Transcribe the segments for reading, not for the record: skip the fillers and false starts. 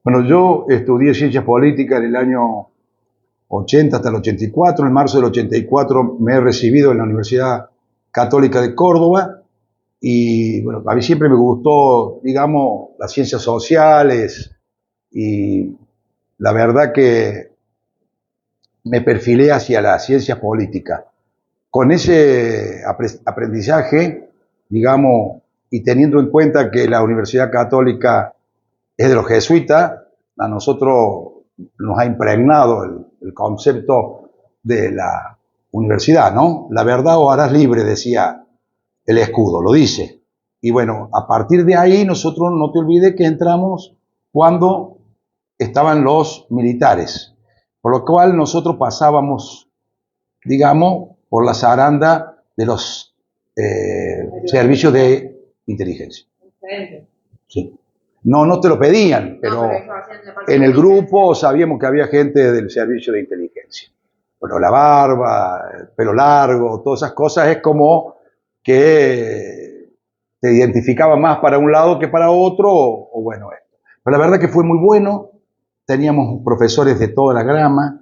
Bueno, yo estudié ciencias políticas en el año 80 hasta el 84. En marzo del 84 me he recibido en la Universidad Católica de Córdoba y bueno, a mí siempre me gustó, digamos, las ciencias sociales y la verdad que me perfilé hacia la ciencia política. Con ese aprendizaje, digamos, y teniendo en cuenta que la Universidad Católica es de los jesuitas, a nosotros nos ha impregnado el concepto de la universidad, ¿no? La verdad os harás libre, decía el escudo, lo dice. Y bueno, a partir de ahí nosotros, no te olvides que entramos cuando estaban los militares, por lo cual nosotros pasábamos, digamos, por la zaranda de los servicios de inteligencia. Sí. No, no te lo pedían, pero en el grupo sabíamos que había gente del servicio de inteligencia. Bueno, la barba, el pelo largo, todas esas cosas es como que te identificaba más para un lado que para otro, o bueno, esto. Pero la verdad que fue muy bueno, teníamos profesores de toda la grama,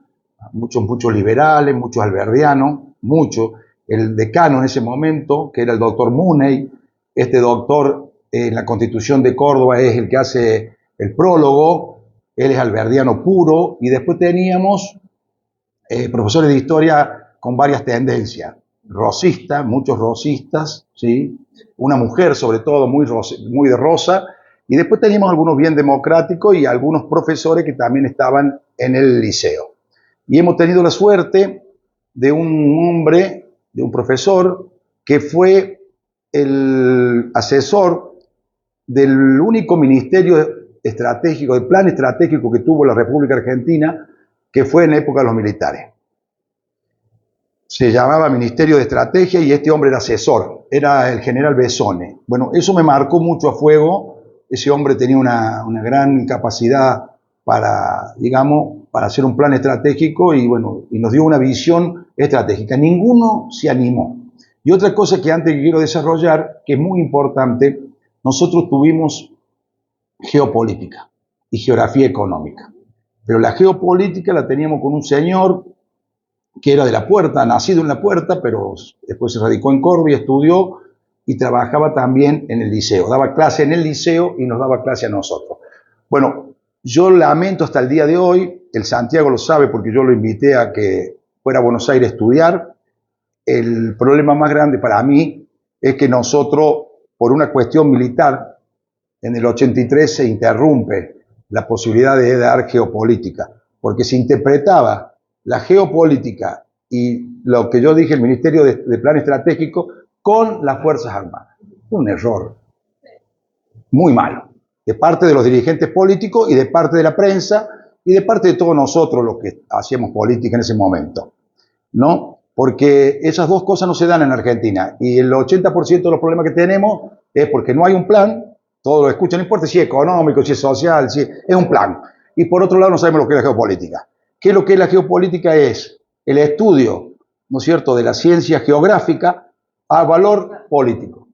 muchos liberales, muchos alberdianos, muchos. El decano en ese momento, que era el doctor Muney, este doctor en la Constitución de Córdoba es el que hace el prólogo, él es alberdiano puro, y después teníamos profesores de historia con varias tendencias, rosistas, muchos rosistas, ¿sí? Una mujer sobre todo muy de rosa, y después teníamos algunos bien democráticos y algunos profesores que también estaban en el liceo. Y hemos tenido la suerte de un hombre, de un profesor, que fue el asesor del único ministerio estratégico, del plan estratégico que tuvo la República Argentina, que fue en la época de los militares. Se llamaba Ministerio de Estrategia y este hombre era asesor, era el general Besone. Bueno, eso me marcó mucho a fuego. Ese hombre tenía una gran capacidad para, digamos, para hacer un plan estratégico y bueno, y nos dio una visión estratégica. Ninguno se animó. Y otra cosa que antes quiero desarrollar, que es muy importante, nosotros tuvimos geopolítica y geografía económica. Pero la geopolítica la teníamos con un señor que era de La Puerta, nacido en La Puerta, pero después se radicó en Córdoba y estudió y trabajaba también en el liceo. Daba clase en el liceo y nos daba clase a nosotros. Bueno, yo lamento hasta el día de hoy, el Santiago lo sabe porque yo lo invité a que fuera a Buenos Aires a estudiar. El problema más grande para mí es que nosotros, por una cuestión militar, en el 83 se interrumpe la posibilidad de dar geopolítica, porque se interpretaba la geopolítica y lo que yo dije, el Ministerio de Plan Estratégico, con las Fuerzas Armadas. Un error muy malo, de parte de los dirigentes políticos y de parte de la prensa y de parte de todos nosotros los que hacíamos política en ese momento, ¿no? Porque esas dos cosas no se dan en Argentina y el 80% de los problemas que tenemos es porque no hay un plan, todo lo escuchan, no importa si es económico, si es social, si es un plan. Y por otro lado no sabemos lo que es la geopolítica. ¿Qué es lo que es la geopolítica? Es el estudio, ¿no es cierto?, de la ciencia geográfica a valor político.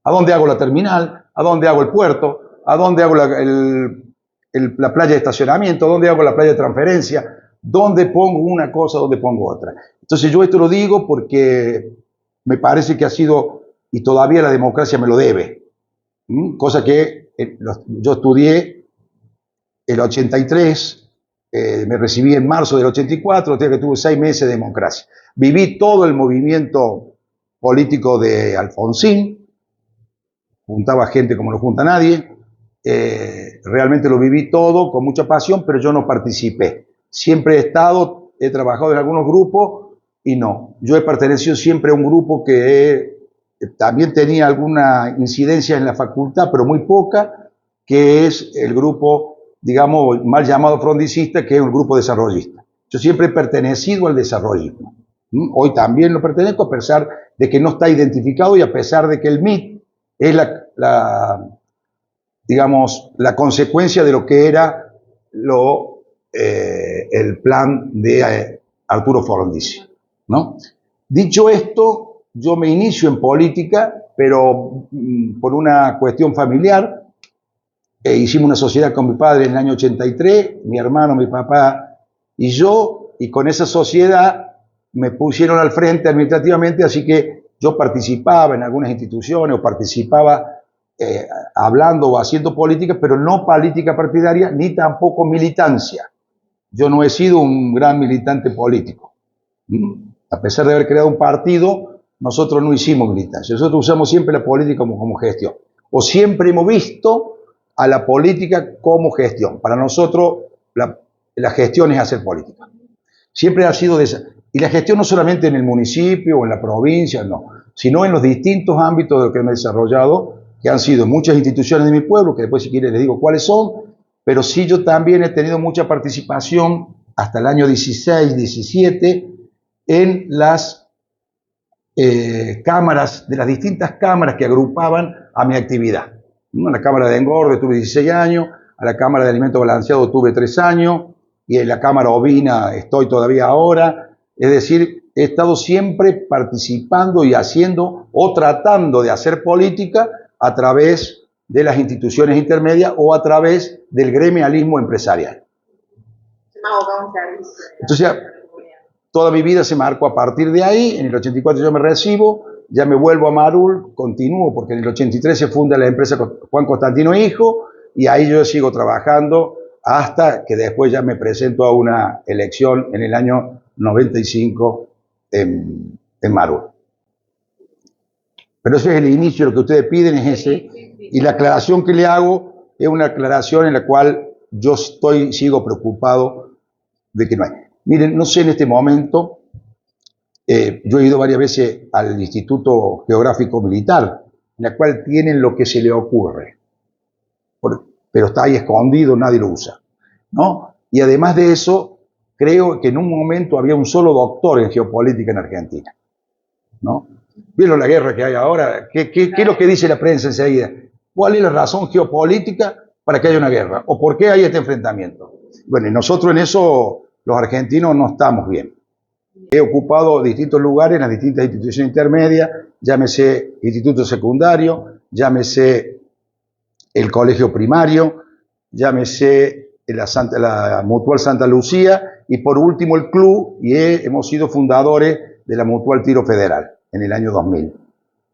¿A dónde hago la terminal? ¿A dónde hago el puerto? ¿A dónde hago la playa de estacionamiento? ¿A dónde hago la playa de transferencia? ¿Dónde pongo una cosa? ¿Dónde pongo otra? Entonces yo esto lo digo porque me parece que ha sido, y todavía la democracia me lo debe, cosa que yo estudié el 83, me recibí en marzo del 84, o sea que tuve 6 meses de democracia. Viví todo el movimiento político de Alfonsín, juntaba gente como no junta nadie, realmente lo viví todo con mucha pasión, pero yo no participé. Siempre he trabajado en algunos grupos y no. Yo he pertenecido siempre a un grupo que también tenía alguna incidencia en la facultad, pero muy poca, que es el grupo, digamos, mal llamado frondicista, que es un grupo desarrollista. Yo siempre he pertenecido al desarrollismo. Hoy también lo pertenezco, a pesar de que no está identificado y a pesar de que el MIT es digamos, la consecuencia de lo que era el plan de Arturo Frondizi, ¿no? Dicho esto, yo me inicio en política, pero por una cuestión familiar. hicimos una sociedad con mi padre en el año 83, mi hermano, mi papá y yo, y con esa sociedad me pusieron al frente administrativamente, así que yo participaba en algunas instituciones o participaba hablando o haciendo política, pero no política partidaria ni tampoco militancia. Yo no he sido un gran militante político. A pesar de haber creado un partido, nosotros no hicimos militancia. Nosotros usamos siempre la política como gestión. O siempre hemos visto a la política como gestión. Para nosotros la gestión es hacer política. Siempre ha sido de esa. Y la gestión no solamente en el municipio o en la provincia, no, sino en los distintos ámbitos de lo que me he desarrollado, que han sido muchas instituciones de mi pueblo, que después si quieren les digo cuáles son, pero sí yo también he tenido mucha participación hasta el año 16, 17, en las cámaras, de las distintas cámaras que agrupaban a mi actividad. En la Cámara de Engorde tuve 16 años, a la Cámara de Alimento Balanceado tuve 3 años, y en la Cámara Ovina estoy todavía ahora. Es decir, he estado siempre participando y haciendo o tratando de hacer política a través de las instituciones intermedias o a través del gremialismo empresarial. Entonces, toda mi vida se marcó a partir de ahí. En el 84 yo me recibo, ya me vuelvo a Marul, continúo porque en el 83 se funda la empresa Juan Constantino Hijo y ahí yo sigo trabajando hasta que después ya me presento a una elección en el año 95 en Marul. Pero ese es el inicio, lo que ustedes piden es ese, y la aclaración que le hago es una aclaración en la cual yo sigo preocupado de que no hay. Miren, no sé en este momento, yo he ido varias veces al Instituto Geográfico Militar, en la cual tienen lo que se le ocurre, pero está ahí escondido, nadie lo usa, ¿no? Y además de eso, creo que en un momento había un solo doctor en geopolítica en Argentina, ¿no? ¿Vieron la guerra que hay ahora? ¿Qué es lo que dice la prensa enseguida? ¿Cuál es la razón geopolítica para que haya una guerra? ¿O por qué hay este enfrentamiento? Bueno, y nosotros en eso, los argentinos, no estamos bien. He ocupado distintos lugares en las distintas instituciones intermedias, llámese instituto secundario, llámese el colegio primario, llámese la Mutual Santa Lucía y por último el club, y hemos sido fundadores de la Mutual Tiro Federal en el año 2000,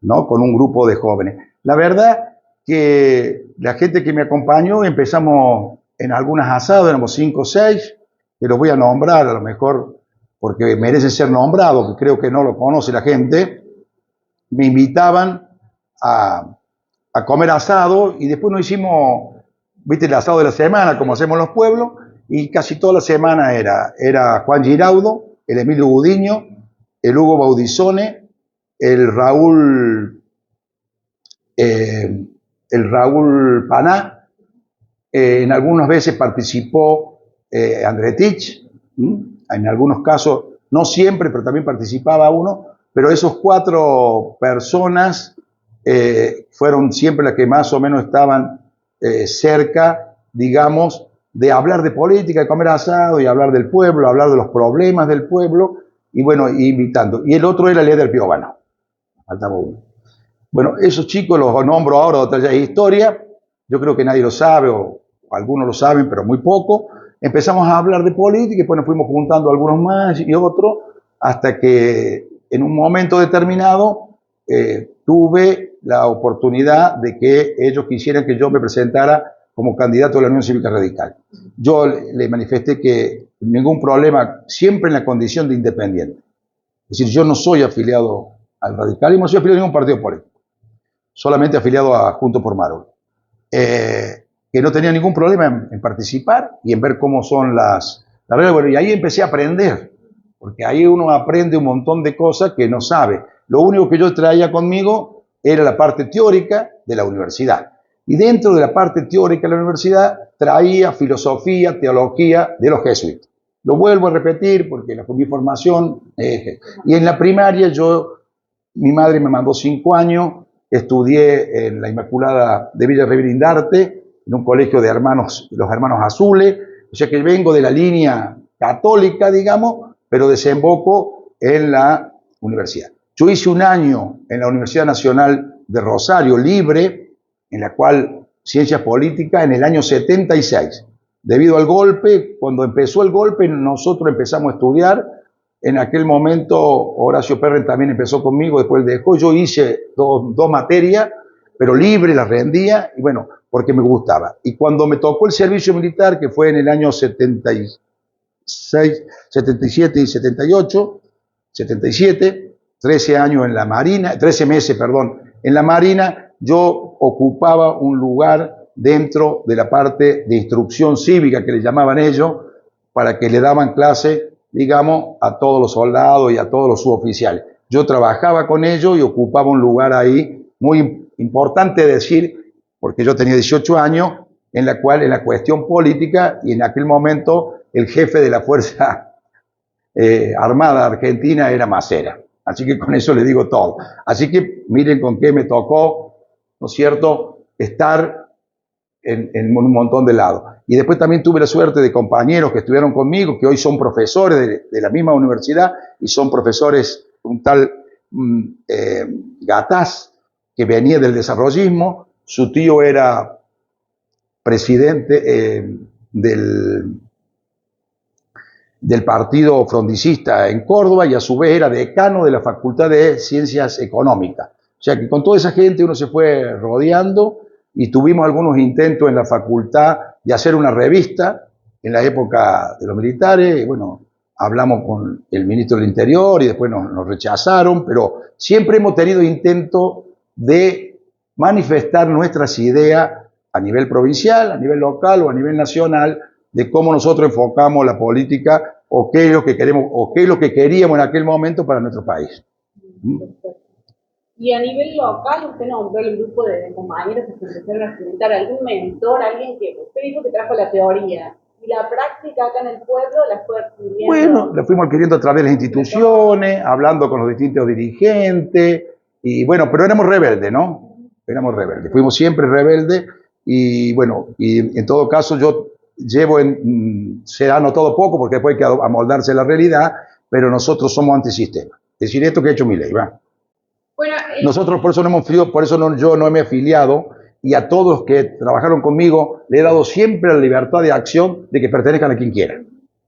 ¿no? Con un grupo de jóvenes. La verdad que la gente que me acompañó, empezamos en algunas asados, éramos 5 o 6, que los voy a nombrar a lo mejor porque merecen ser nombrados, que creo que no lo conoce la gente. Me invitaban a comer asado y después nos hicimos, viste, el asado de la semana, como hacemos en los pueblos, y casi toda la semana era Juan Giraudo, el Emilio Gudiño, el Hugo Baudizone, el Raúl Paná, en algunas veces participó Andretich, en algunos casos, no siempre, pero también participaba uno, pero esos 4 personas fueron siempre las que más o menos estaban cerca, digamos, de hablar de política, de comer asado y hablar del pueblo, hablar de los problemas del pueblo, y bueno, invitando. Y el otro era Leder Piovano, faltaba uno. Bueno, esos chicos los nombro ahora, otra ya es historia, yo creo que nadie lo sabe, o algunos lo saben, pero muy poco. Empezamos a hablar de política y después nos fuimos juntando algunos más y otros, hasta que en un momento determinado tuve la oportunidad de que ellos quisieran que yo me presentara como candidato a la Unión Cívica Radical. Yo le manifesté que ningún problema, siempre en la condición de independiente. Es decir, yo no soy afiliado al radicalismo, no soy afiliado a ningún partido político, solamente afiliado a Juntos por Marul. Que no tenía ningún problema en participar y en ver cómo son las reglas. Bueno, y ahí empecé a aprender, porque ahí uno aprende un montón de cosas que no sabe. Lo único que yo traía conmigo era la parte teórica de la universidad. Y dentro de la parte teórica de la universidad traía filosofía, teología de los jesuitas. Lo vuelvo a repetir porque mi formación... y en la primaria mi madre me mandó 5 años, estudié en la Inmaculada de Villa Revirindarte, en un colegio de los hermanos Azules, o sea que vengo de la línea católica, digamos, pero desemboco en la universidad. Yo hice un año en la Universidad Nacional de Rosario, libre, en la cual ciencias políticas en el año 76. Debido al golpe, cuando empezó el golpe, nosotros empezamos a estudiar. En aquel momento, Horacio Perren también empezó conmigo, después dejó. Yo hice dos materias, pero libre, las rendía, y bueno, porque me gustaba. Y cuando me tocó el servicio militar, que fue en el año 76, 77 y 78, 77, 13 años en la Marina, 13 meses, perdón, en la Marina, yo ocupaba un lugar dentro de la parte de instrucción cívica que le llamaban ellos, para que le daban clase, digamos, a todos los soldados y a todos los suboficiales. Yo trabajaba con ellos y ocupaba un lugar ahí muy importante decir, porque yo tenía 18 años, en la cual en la cuestión política y en aquel momento el jefe de la Fuerza Armada Argentina era Macera. Así que con eso le digo todo. Así que miren con qué me tocó, ¿no es cierto?, estar en un montón de lados. Y después también tuve la suerte de compañeros que estuvieron conmigo, que hoy son profesores de la misma universidad y son profesores, un tal Gataz, que venía del desarrollismo. Su tío era presidente del partido frondicista en Córdoba y a su vez era decano de la Facultad de Ciencias Económicas. O sea que con toda esa gente uno se fue rodeando y tuvimos algunos intentos en la facultad de hacer una revista en la época de los militares. Y bueno, hablamos con el ministro del Interior y después nos rechazaron, pero siempre hemos tenido intentos de manifestar nuestras ideas a nivel provincial, a nivel local o a nivel nacional, de cómo nosotros enfocamos la política o qué es lo que queremos o qué es lo que queríamos en aquel momento para nuestro país. Y a nivel local, usted nombró el grupo de compañeros que se empezaron a presentar, algún mentor, alguien que usted dijo que trajo la teoría y la práctica acá en el pueblo la fue adquiriendo. Bueno, la fuimos adquiriendo a través de las instituciones, hablando con los distintos dirigentes, y bueno, pero éramos rebeldes, ¿no? Éramos rebeldes, fuimos siempre rebeldes, y bueno, y en todo caso yo llevo se ha notado poco porque después hay que amoldarse a la realidad, pero nosotros somos antisistema. Es decir, esto que ha hecho Milei, ¿va? Bueno, nosotros por eso no hemos yo no me he afiliado, y a todos los que trabajaron conmigo le he dado siempre la libertad de acción de que pertenezcan a quien quiera.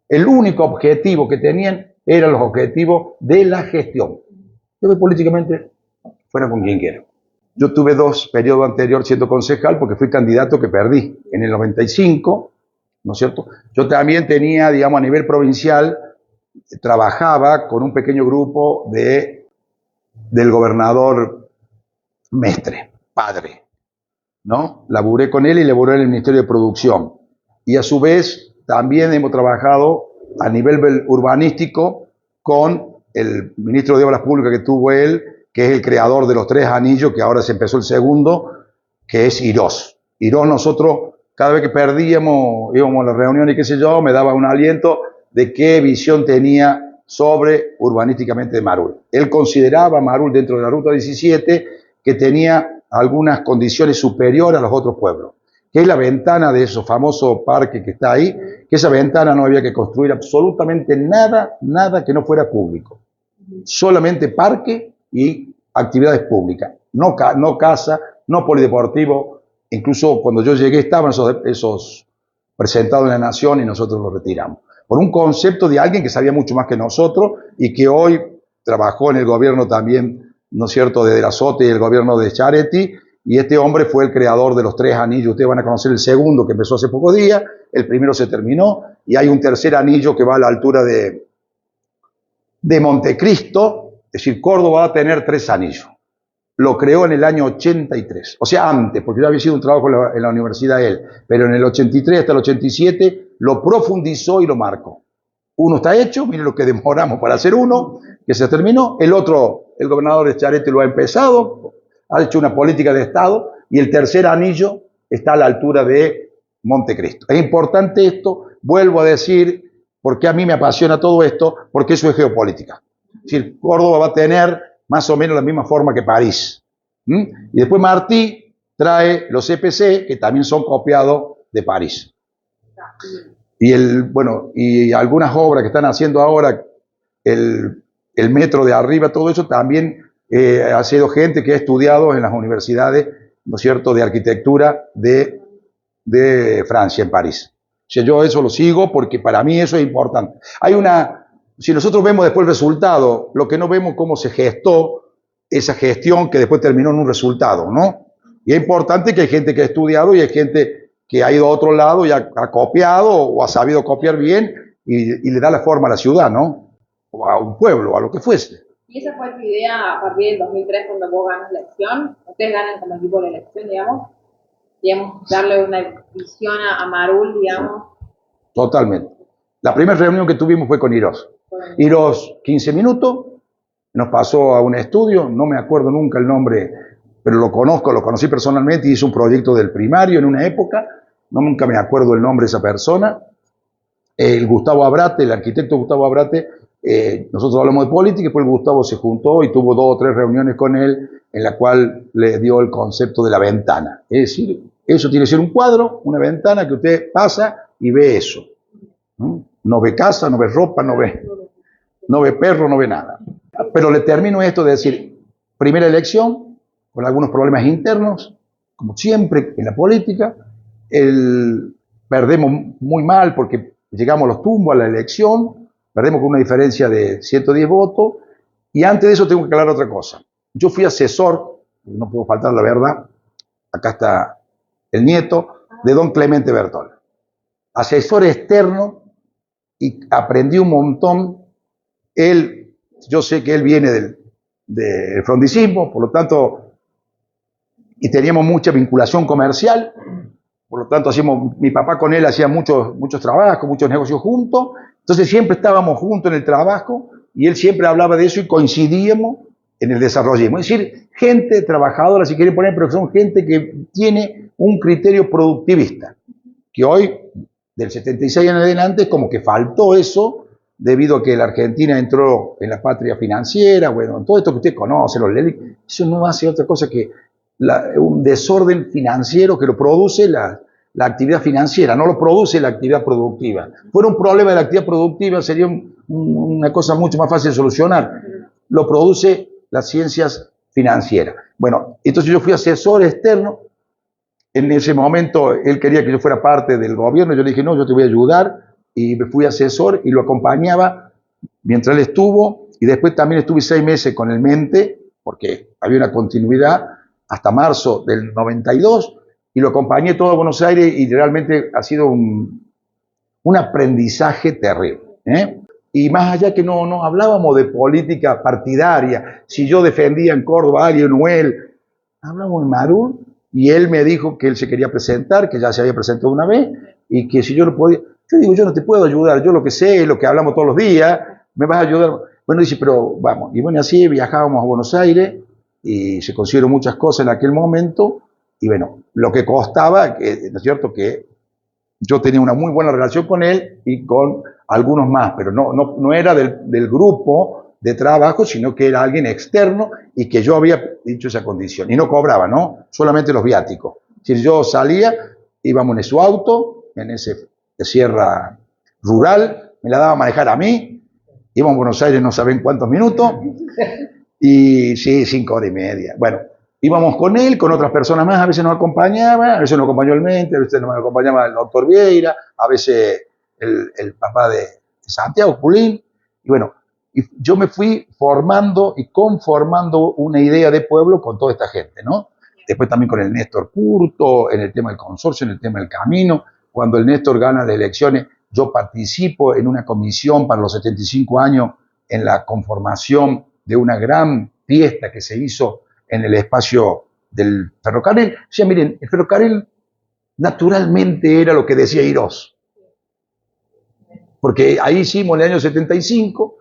El único objetivo que tenían eran los objetivos de la gestión. Yo políticamente fuera con quien quiera. Yo tuve 2 periodos anteriores siendo concejal porque fui candidato que perdí en el 95, ¿no es cierto? Yo también tenía, digamos, a nivel provincial, trabajaba con un pequeño grupo del gobernador Mestre, padre, ¿no? Laburé con él y laburé en el Ministerio de Producción. Y a su vez también hemos trabajado a nivel urbanístico con el ministro de Obras Públicas que tuvo él, que es el creador de los 3 anillos, que ahora se empezó el segundo, que es Irós. Irós, nosotros, cada vez que perdíamos, íbamos a las reuniones y qué sé yo, me daba un aliento de qué visión tenía sobre urbanísticamente de Marul. Él consideraba a Marul dentro de la Ruta 17 que tenía algunas condiciones superiores a los otros pueblos, que es la ventana de esos famosos parques que está ahí, que esa ventana no había que construir absolutamente nada que no fuera público, solamente parque y actividades públicas, no casa, no polideportivo. Incluso cuando yo llegué estaban esos presentados en la Nación y nosotros los retiramos, por un concepto de alguien que sabía mucho más que nosotros y que hoy trabajó en el gobierno también, ¿no es cierto?, de la SOTE y el gobierno de Chiaretti, y este hombre fue el creador de los 3 anillos. Ustedes van a conocer el segundo, que empezó hace pocos días, el primero se terminó, y hay un tercer anillo que va a la altura de Montecristo. Es decir, Córdoba va a tener 3 anillos. Lo creó en el año 83, o sea, antes, porque ya había sido un trabajo en la universidad él, pero en el 83 hasta el 87 lo profundizó y lo marcó. Uno está hecho, miren lo que demoramos para hacer uno, que se terminó. El otro, el gobernador Chiaretti lo ha empezado, ha hecho una política de Estado, y el tercer anillo está a la altura de Montecristo. Es importante esto, vuelvo a decir, porque a mí me apasiona todo esto, porque eso es geopolítica. Es decir, Córdoba va a tener más o menos la misma forma que París. Y después Martí trae los EPC, que también son copiados de París. Y algunas obras que están haciendo ahora, el metro de arriba, todo eso también ha sido gente que ha estudiado en las universidades ¿no es cierto?, de arquitectura de Francia, en París. O sea, yo eso lo sigo porque para mí eso es importante. Si nosotros vemos después el resultado, lo que no vemos cómo se gestó esa gestión que después terminó en un resultado, ¿no? Y es importante que hay gente que ha estudiado y hay gente que ha ido a otro lado y ha copiado o ha sabido copiar bien y le da la forma a la ciudad, ¿no? O a un pueblo, a lo que fuese. ¿Y esa fue tu idea a partir del 2003 cuando vos ganas la elección? Ustedes ganan como equipo la elección, digamos, darle una visión a Marul, digamos. Totalmente. La primera reunión que tuvimos fue con Irós. Irós, 15 minutos, nos pasó a un estudio, no me acuerdo nunca el nombre, pero lo conocí personalmente y hizo un proyecto del primario en una época, nunca me acuerdo el nombre de esa persona. El Gustavo Abrate, el arquitecto Gustavo Abrate, nosotros hablamos de política y después el Gustavo se juntó y tuvo 2 o 3 reuniones con él en la cual le dio el concepto de la ventana. Es decir, eso tiene que ser un cuadro, una ventana que usted pasa y ve eso. No ve casa, no ve ropa, no ve perro, no ve nada. Pero le termino esto de decir, primera elección, con algunos problemas internos, como siempre en la política, perdemos muy mal porque llegamos a los tumbos a la elección, perdemos con una diferencia de 110 votos, y antes de eso tengo que aclarar otra cosa. Yo fui asesor, no puedo faltar la verdad, acá está el nieto, de don Clemente Bertol. Asesor externo, y aprendí un montón. Yo sé que él viene del frondicismo, por lo tanto, y teníamos mucha vinculación comercial, por lo tanto, mi papá con él hacía muchos trabajos, muchos negocios juntos, entonces siempre estábamos juntos en el trabajo, y él siempre hablaba de eso y coincidíamos en el desarrollismo. Es decir, gente trabajadora, si quieren poner, pero que son gente que tiene un criterio productivista, que hoy, del 76 en adelante, como que faltó eso, debido a que la Argentina entró en la patria financiera, bueno, todo esto que usted conoce, los LELIC, eso no hace otra cosa que un desorden financiero que lo produce la actividad financiera, no lo produce la actividad productiva. Fuera un problema de la actividad productiva, sería una cosa mucho más fácil de solucionar. Lo produce las ciencias financieras. Bueno, entonces yo fui asesor externo. En ese momento él quería que yo fuera parte del gobierno, yo le dije, no, yo te voy a ayudar, y me fui asesor y lo acompañaba mientras él estuvo, y después también estuve 6 meses con el Mente, porque había una continuidad hasta marzo del 92, y lo acompañé todo a Buenos Aires, y realmente ha sido un aprendizaje terrible, ¿eh? Y más allá que no hablábamos de política partidaria, si yo defendía en Córdoba a alguien o él, hablamos de Marul, y él me dijo que él se quería presentar, que ya se había presentado una vez, y que si yo lo podía, yo digo, yo no te puedo ayudar, yo lo que sé, lo que hablamos todos los días, me vas a ayudar. Bueno, dice, pero vamos, y bueno, así viajábamos a Buenos Aires, y se consiguieron muchas cosas en aquel momento, y bueno, lo que costaba, ¿no es cierto?, que yo tenía una muy buena relación con él y con algunos más, pero no era del grupo de trabajo, sino que era alguien externo y que yo había dicho esa condición. Y no cobraba, ¿no? Solamente los viáticos. Si yo salía, íbamos en su auto, en ese sierra rural, me la daba a manejar a mí, íbamos a Buenos Aires no saben cuántos minutos, y sí, 5 horas y media. Bueno, íbamos con él, con otras personas más, a veces nos acompañaba, a veces nos acompañó el Mente, a veces nos acompañaba el doctor Vieira, a veces el papá de Santiago, Pulín, y bueno, y yo me fui formando y conformando una idea de pueblo con toda esta gente, ¿no? Después también con el Néstor Curto, en el tema del consorcio, en el tema del camino. Cuando el Néstor gana las elecciones, yo participo en una comisión para los 75 años en la conformación de una gran fiesta que se hizo en el espacio del ferrocarril. O sea, miren, el ferrocarril naturalmente era lo que decía Irós. Porque ahí hicimos en el año 75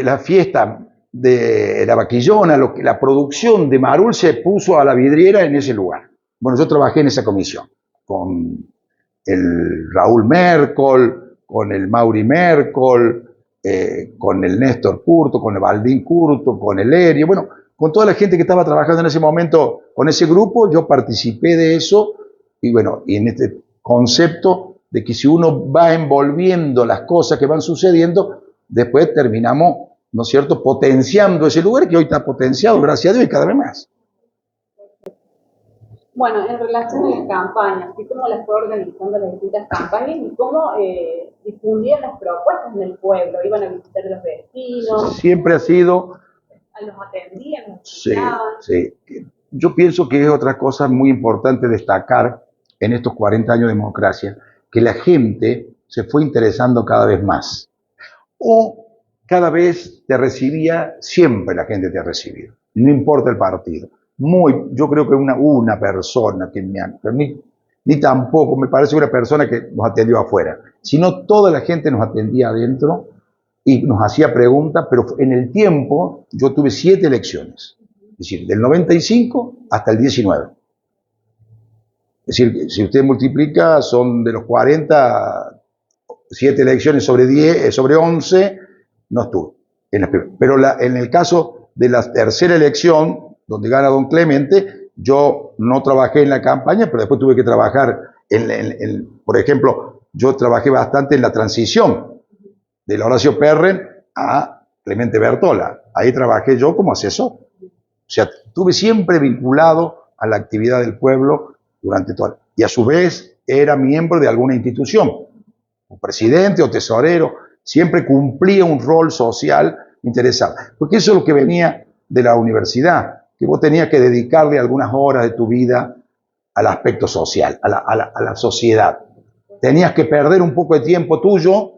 la fiesta de la Vaquillona, la producción de Marul se puso a la vidriera en ese lugar. Bueno, yo trabajé en esa comisión con el Raúl Mercol, con el Mauri Mercol, con el Néstor Curto, con el Baldín Curto, con el Erio, bueno, con toda la gente que estaba trabajando en ese momento con ese grupo, yo participé de eso, y bueno, y en este concepto de que si uno va envolviendo las cosas que van sucediendo, después terminamos, ¿no es cierto?, potenciando ese lugar que hoy está potenciado, gracias a Dios, y cada vez más. Bueno, en relación a las campañas, y cómo las fue organizando las distintas campañas y cómo difundían las propuestas en el pueblo, iban a visitar a los vecinos, Siempre ha sido, los atendían, los sí, escuchaban. sí. Yo pienso que es otra cosa muy importante destacar en estos 40 años de democracia, que la gente se fue interesando cada vez más. O cada vez te recibía, siempre la gente te ha recibido, no importa el partido. Yo creo que una persona que ni tampoco me parece una persona que nos atendió afuera, sino toda la gente nos atendía adentro y nos hacía preguntas, pero en el tiempo yo tuve 7 elecciones, es decir, del 95 hasta el 19. Es decir, si usted multiplica, son de los 40, 7 elecciones sobre 10, sobre 11, no estuve. Pero en el caso de la tercera elección, donde gana don Clemente, yo no trabajé en la campaña, pero después tuve que trabajar por ejemplo, yo trabajé bastante en la transición de Horacio Perren a Clemente Bertola. Ahí trabajé yo como asesor. O sea, estuve siempre vinculado a la actividad del pueblo durante todo. Y a su vez era miembro de alguna institución, o presidente o tesorero, siempre cumplía un rol social interesante. Porque eso es lo que venía de la universidad, que vos tenías que dedicarle algunas horas de tu vida al aspecto social, a la sociedad. Tenías que perder un poco de tiempo tuyo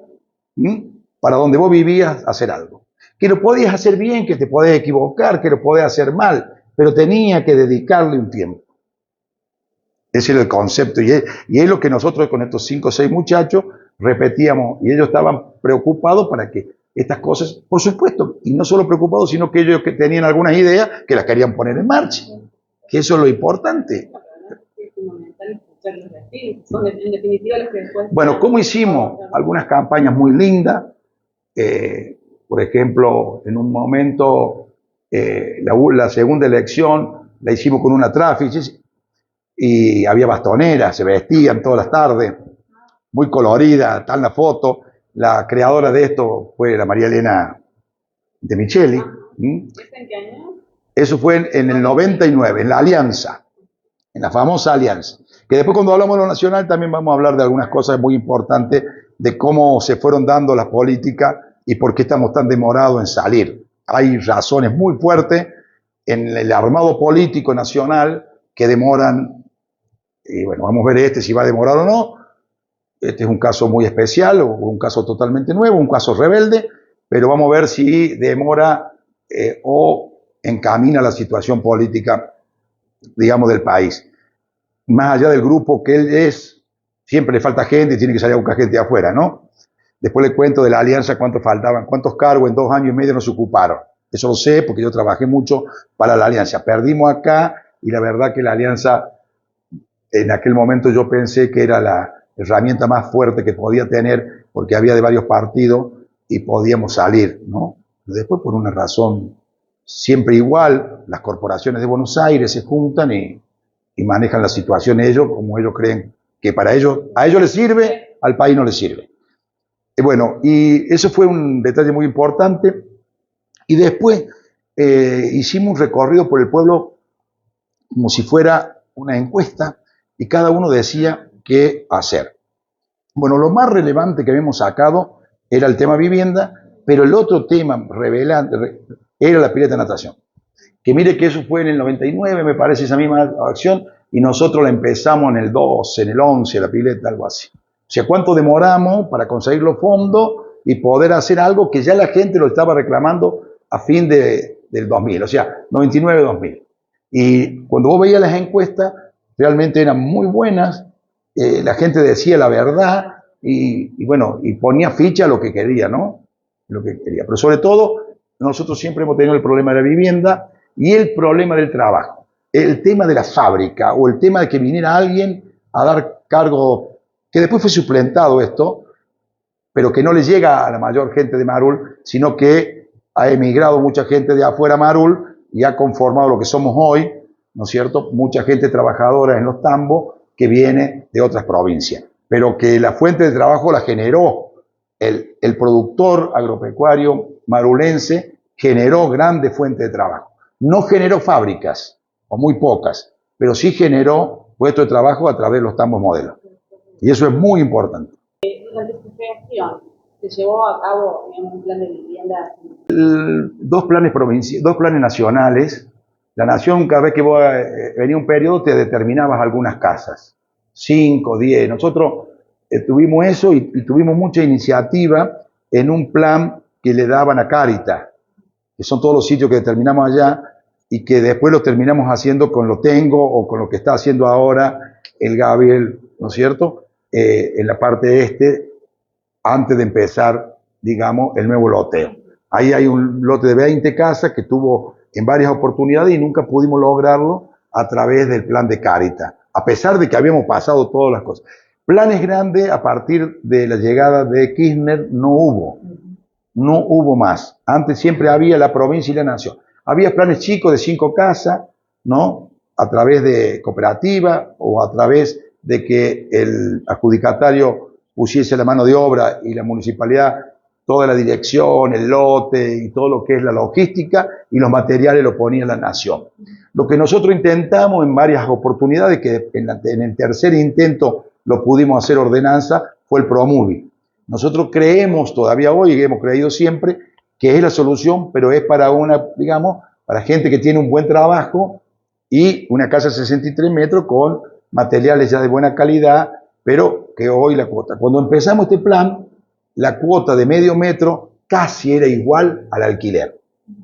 para donde vos vivías hacer algo. Que lo podías hacer bien, que te podías equivocar, que lo podías hacer mal, pero tenía que dedicarle un tiempo. Ese era el concepto y es lo que nosotros con estos 5 o 6 muchachos repetíamos y ellos estaban preocupados para que estas cosas, por supuesto, y no solo preocupados, sino que ellos que tenían algunas ideas que las querían poner en marcha, que eso es lo importante. Bueno, ¿cómo hicimos? Algunas campañas muy lindas, por ejemplo, en un momento la segunda elección la hicimos con una tráfico y había bastoneras, se vestían todas las tardes, muy colorida, está en la foto. La creadora de esto fue la María Elena de Micheli. ¿En qué año? Eso fue en el 99, en la Alianza, en la famosa Alianza. Que después cuando hablamos de lo nacional también vamos a hablar de algunas cosas muy importantes, de cómo se fueron dando las políticas y por qué estamos tan demorados en salir. Hay razones muy fuertes en el armado político nacional que demoran. Y bueno, vamos a ver si va a demorar o no. Este es un caso muy especial, o un caso totalmente nuevo, un caso rebelde, pero vamos a ver si demora o encamina la situación política, digamos, del país. Más allá del grupo que él es, siempre le falta gente y tiene que salir a buscar gente de afuera, ¿no? Después le cuento de la alianza cuántos faltaban, cuántos cargos en 2 años y medio nos ocuparon. Eso lo sé porque yo trabajé mucho para la alianza. Perdimos acá y la verdad que la alianza, en aquel momento yo pensé que era la herramienta más fuerte que podía tener porque había de varios partidos y podíamos salir, ¿no? Después, por una razón siempre igual, las corporaciones de Buenos Aires se juntan y manejan la situación ellos como ellos creen que a ellos les sirve, al país no les sirve. Y bueno, y eso fue un detalle muy importante. Y después hicimos un recorrido por el pueblo como si fuera una encuesta y cada uno decía qué hacer. Bueno, lo más relevante que habíamos sacado era el tema vivienda, pero el otro tema revelante era la pileta de natación. Que mire que eso fue en el 99, me parece, esa misma acción, y nosotros la empezamos en el 12, en el 11, la pileta, algo así. O sea, ¿cuánto demoramos para conseguir los fondos y poder hacer algo que ya la gente lo estaba reclamando a fin del 2000, o sea, 99-2000? Y cuando vos veías las encuestas, realmente eran muy buenas, la gente decía la verdad y bueno, y ponía ficha a lo que quería, ¿no? Lo que quería. Pero sobre todo, nosotros siempre hemos tenido el problema de la vivienda y el problema del trabajo, el tema de la fábrica o el tema de que viniera alguien a dar cargo, que después fue suplentado esto, pero que no le llega a la mayor gente de Marul, sino que ha emigrado mucha gente de afuera a Marul y ha conformado lo que somos hoy, ¿no es cierto? Mucha gente trabajadora en los tambos que viene de otras provincias, pero que la fuente de trabajo la generó el productor agropecuario marulense, generó grandes fuentes de trabajo. No generó fábricas, o muy pocas, pero sí generó puestos de trabajo a través de los tambos modelos. Y eso es muy importante. Durante su gestión, ¿se llevó a cabo un plan de vivienda? Dos planes nacionales. La nación, cada vez que venía un periodo, te determinabas algunas casas. 5, 10. Nosotros tuvimos eso y tuvimos mucha iniciativa en un plan que le daban a Cáritas, que son todos los sitios que determinamos allá y que después los terminamos haciendo con lo Tengo o con lo que está haciendo ahora el Gabriel, ¿no es cierto? En la parte este, antes de empezar, digamos, el nuevo loteo. Ahí hay un lote de 20 casas que tuvo en varias oportunidades y nunca pudimos lograrlo a través del plan de Cáritas, a pesar de que habíamos pasado todas las cosas. Planes grandes a partir de la llegada de Kirchner no hubo más. Antes siempre había la provincia y la nación. Había planes chicos de 5 casas, ¿no? A través de cooperativa o a través de que el adjudicatario pusiese la mano de obra y la municipalidad toda la dirección, el lote y todo lo que es la logística y los materiales lo ponía la nación. Lo que nosotros intentamos en varias oportunidades, que en el tercer intento lo pudimos hacer ordenanza, fue el Promuvi. Nosotros creemos todavía hoy, y hemos creído siempre, que es la solución, pero es para digamos, para gente que tiene un buen trabajo y una casa de 63 metros con materiales ya de buena calidad, pero que hoy la cuota. Cuando empezamos este plan, la cuota de medio metro casi era igual al alquiler.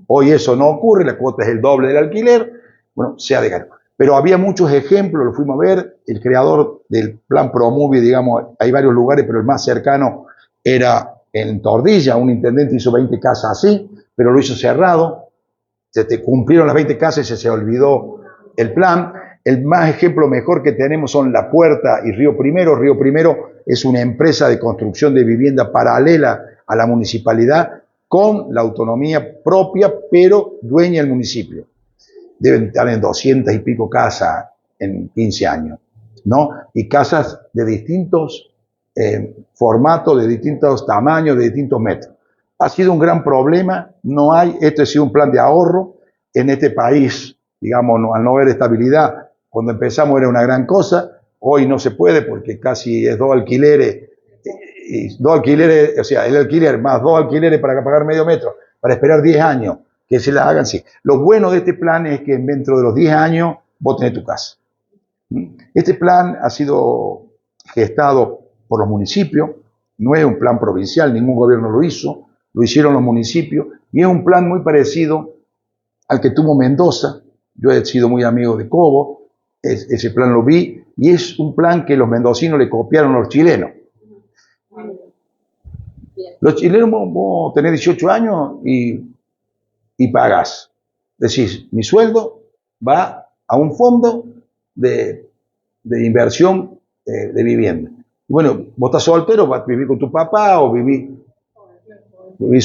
Hoy eso no ocurre, la cuota es el doble del alquiler, bueno, se ha de ganar. Pero había muchos ejemplos, lo fuimos a ver, el creador del plan Promuvi, digamos, hay varios lugares, pero el más cercano era en Tordilla, un intendente hizo 20 casas así, pero lo hizo cerrado, cumplieron las 20 casas y se olvidó el plan. El más ejemplo mejor que tenemos son La Puerta y Río Primero. Río Primero es una empresa de construcción de vivienda paralela a la municipalidad con la autonomía propia, pero dueña del municipio. Deben estar en 200 y pico casas en 15 años, ¿no? Y casas de distintos formatos, de distintos tamaños, de distintos metros. Ha sido un gran problema, este ha sido un plan de ahorro en este país, digamos, al no haber estabilidad. Cuando empezamos era una gran cosa, hoy no se puede porque casi es 2 alquileres, o sea, el alquiler más 2 alquileres para pagar medio metro, para esperar 10 años que se la hagan, sí. Lo bueno de este plan es que dentro de los 10 años vos tenés tu casa. Este plan ha sido gestado por los municipios, no es un plan provincial, ningún gobierno lo hizo, lo hicieron los municipios, y es un plan muy parecido al que tuvo Mendoza. Yo he sido muy amigo de Cobo, ese plan lo vi, y es un plan que los mendocinos le copiaron a los chilenos. Los chilenos, vos tenés 18 años y pagás. Decís, mi sueldo va a un fondo de inversión de vivienda. Y bueno, vos estás soltero, vas a vivir con tu papá o vivís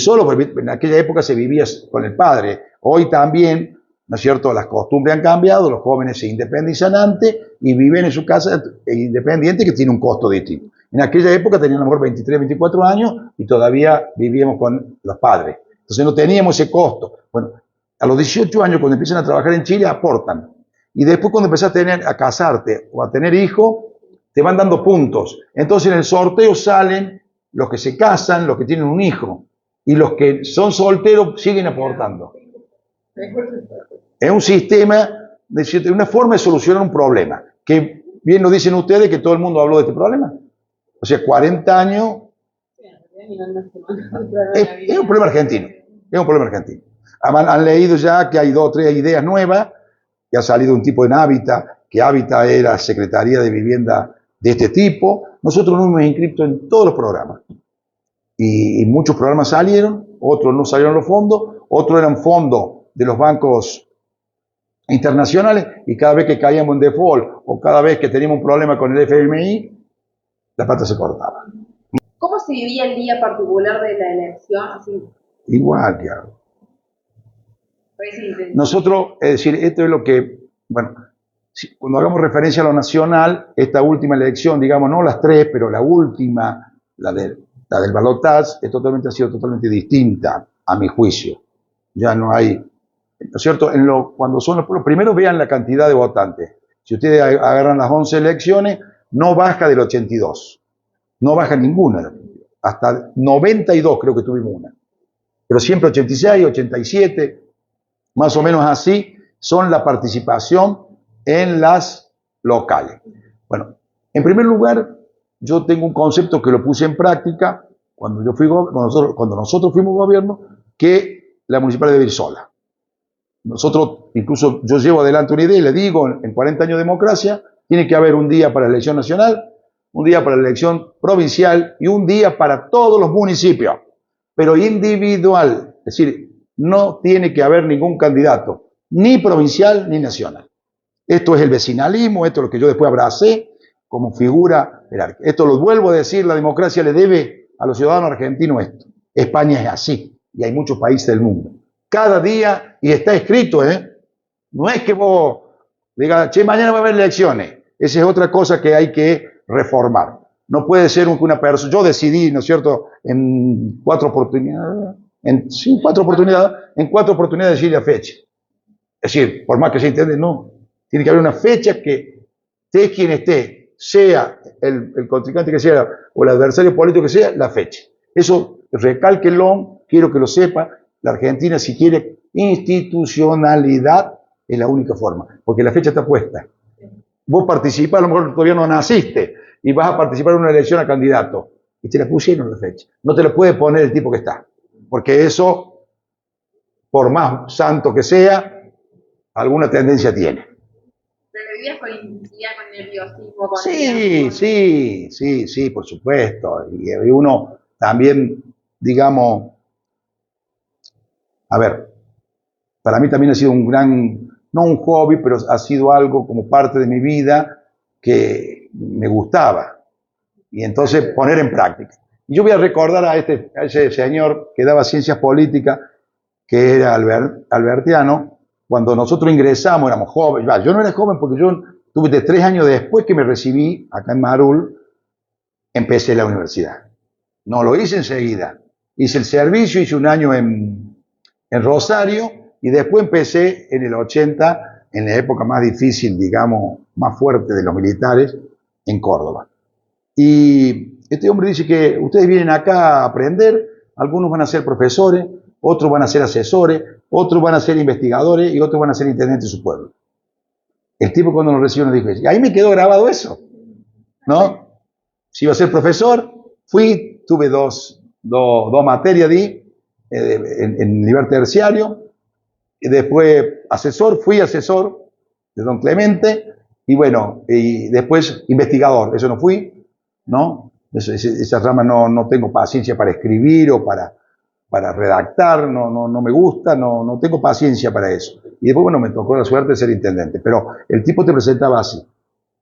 solo, porque en aquella época se vivía con el padre. Hoy también, ¿no es cierto? Las costumbres han cambiado, los jóvenes se independizan antes y viven en su casa independiente que tiene un costo distinto. En aquella época tenían a lo mejor 23, 24 años y todavía vivíamos con los padres. Entonces no teníamos ese costo. Bueno, a los 18 años cuando empiezan a trabajar en Chile aportan. Y después cuando empezás a casarte o a tener hijos, te van dando puntos. Entonces en el sorteo salen los que se casan, los que tienen un hijo. Y los que son solteros siguen aportando. Es un sistema, una forma de solucionar un problema. Que bien lo dicen ustedes que todo el mundo habló de este problema. O sea, 40 años. Es un problema argentino. Es un problema argentino. Han leído ya que hay 2 o 3 ideas nuevas, que ha salido un tipo en Hábitat, que Hábitat era Secretaría de Vivienda de este tipo. Nosotros nos hemos inscrito en todos los programas. Y muchos programas salieron, otros no salieron los fondos, otros eran fondos de los bancos internacionales, y cada vez que caíamos en default o cada vez que teníamos un problema con el FMI, la pata se cortaba. ¿Cómo se vivía el día particular de la elección? Así. Igual que algo. Nosotros, es decir, esto es lo que, bueno, cuando hagamos referencia a lo nacional, esta última elección, digamos, no las 3, pero la última, la del balotaje, ha sido totalmente distinta, a mi juicio. Ya no hay, ¿no es cierto? Cuando son los primero vean la cantidad de votantes. si ustedes agarran las 11 elecciones, no baja del 82. No baja ninguna. Hasta 92 creo que tuvimos una. Pero siempre 86, 87, más o menos así, son la participación en las locales. Bueno, en primer lugar, yo tengo un concepto que lo puse en práctica cuando nosotros fuimos gobierno, que la municipal debe ir sola. Nosotros, incluso yo llevo adelante una idea y le digo, en 40 años de democracia, tiene que haber un día para la elección nacional, un día para la elección provincial y un día para todos los municipios, pero individual. Es decir, no tiene que haber ningún candidato, ni provincial ni nacional. Esto es el vecinalismo, esto es lo que yo después abracé como figura jerárquica. Esto lo vuelvo a decir, la democracia le debe a los ciudadanos argentinos esto. España es así, y hay muchos países del mundo. Cada día, y está escrito, no es que vos digas, che, mañana va a haber elecciones. Esa es otra cosa que hay que reformar. No puede ser que una persona, yo decidí, ¿no es cierto?, en 4 oportunidades, en 4 oportunidades decir la fecha. Es decir, por más que se entiende, no. Tiene que haber una fecha que esté quien esté, sea el contrincante que sea o el adversario político que sea, la fecha. Eso, recálquenlo, quiero que lo sepa. La Argentina, si quiere institucionalidad, es la única forma, porque la fecha está puesta. Vos participás, a lo mejor todavía no naciste, y vas a participar en una elección a candidato, y te la pusieron la fecha. No te la puede poner el tipo que está, porque eso, por más santo que sea, alguna tendencia tiene. ¿Pero vivías con intensidad, con nerviosismo? Sí, por supuesto. Y uno también, digamos, a ver, para mí también ha sido un gran, no un hobby, pero ha sido algo como parte de mi vida que me gustaba. Y entonces poner en práctica. Y yo voy a recordar a ese señor que daba ciencias políticas, que era albertiano, cuando nosotros ingresamos, éramos jóvenes. Yo no era joven porque yo tuve 3 años después que me recibí acá en Marul, empecé la universidad. No lo hice enseguida. Hice el servicio, hice un año en Rosario, y después empecé en el 80, en la época más difícil, digamos, más fuerte de los militares, en Córdoba. Y este hombre dice que ustedes vienen acá a aprender, algunos van a ser profesores, otros van a ser asesores, otros van a ser investigadores y otros van a ser intendentes de su pueblo. El tipo cuando nos recibió nos dijo, y ahí me quedó grabado eso, ¿no? Si iba a ser profesor, fui, tuve dos materias en nivel terciario, y después fui asesor de don Clemente, y bueno, y después investigador, eso no fui, ¿no? Esa rama no tengo paciencia para escribir o para redactar, no me gusta, no tengo paciencia para eso. Y después, bueno, me tocó la suerte de ser intendente, pero el tipo te presentaba así.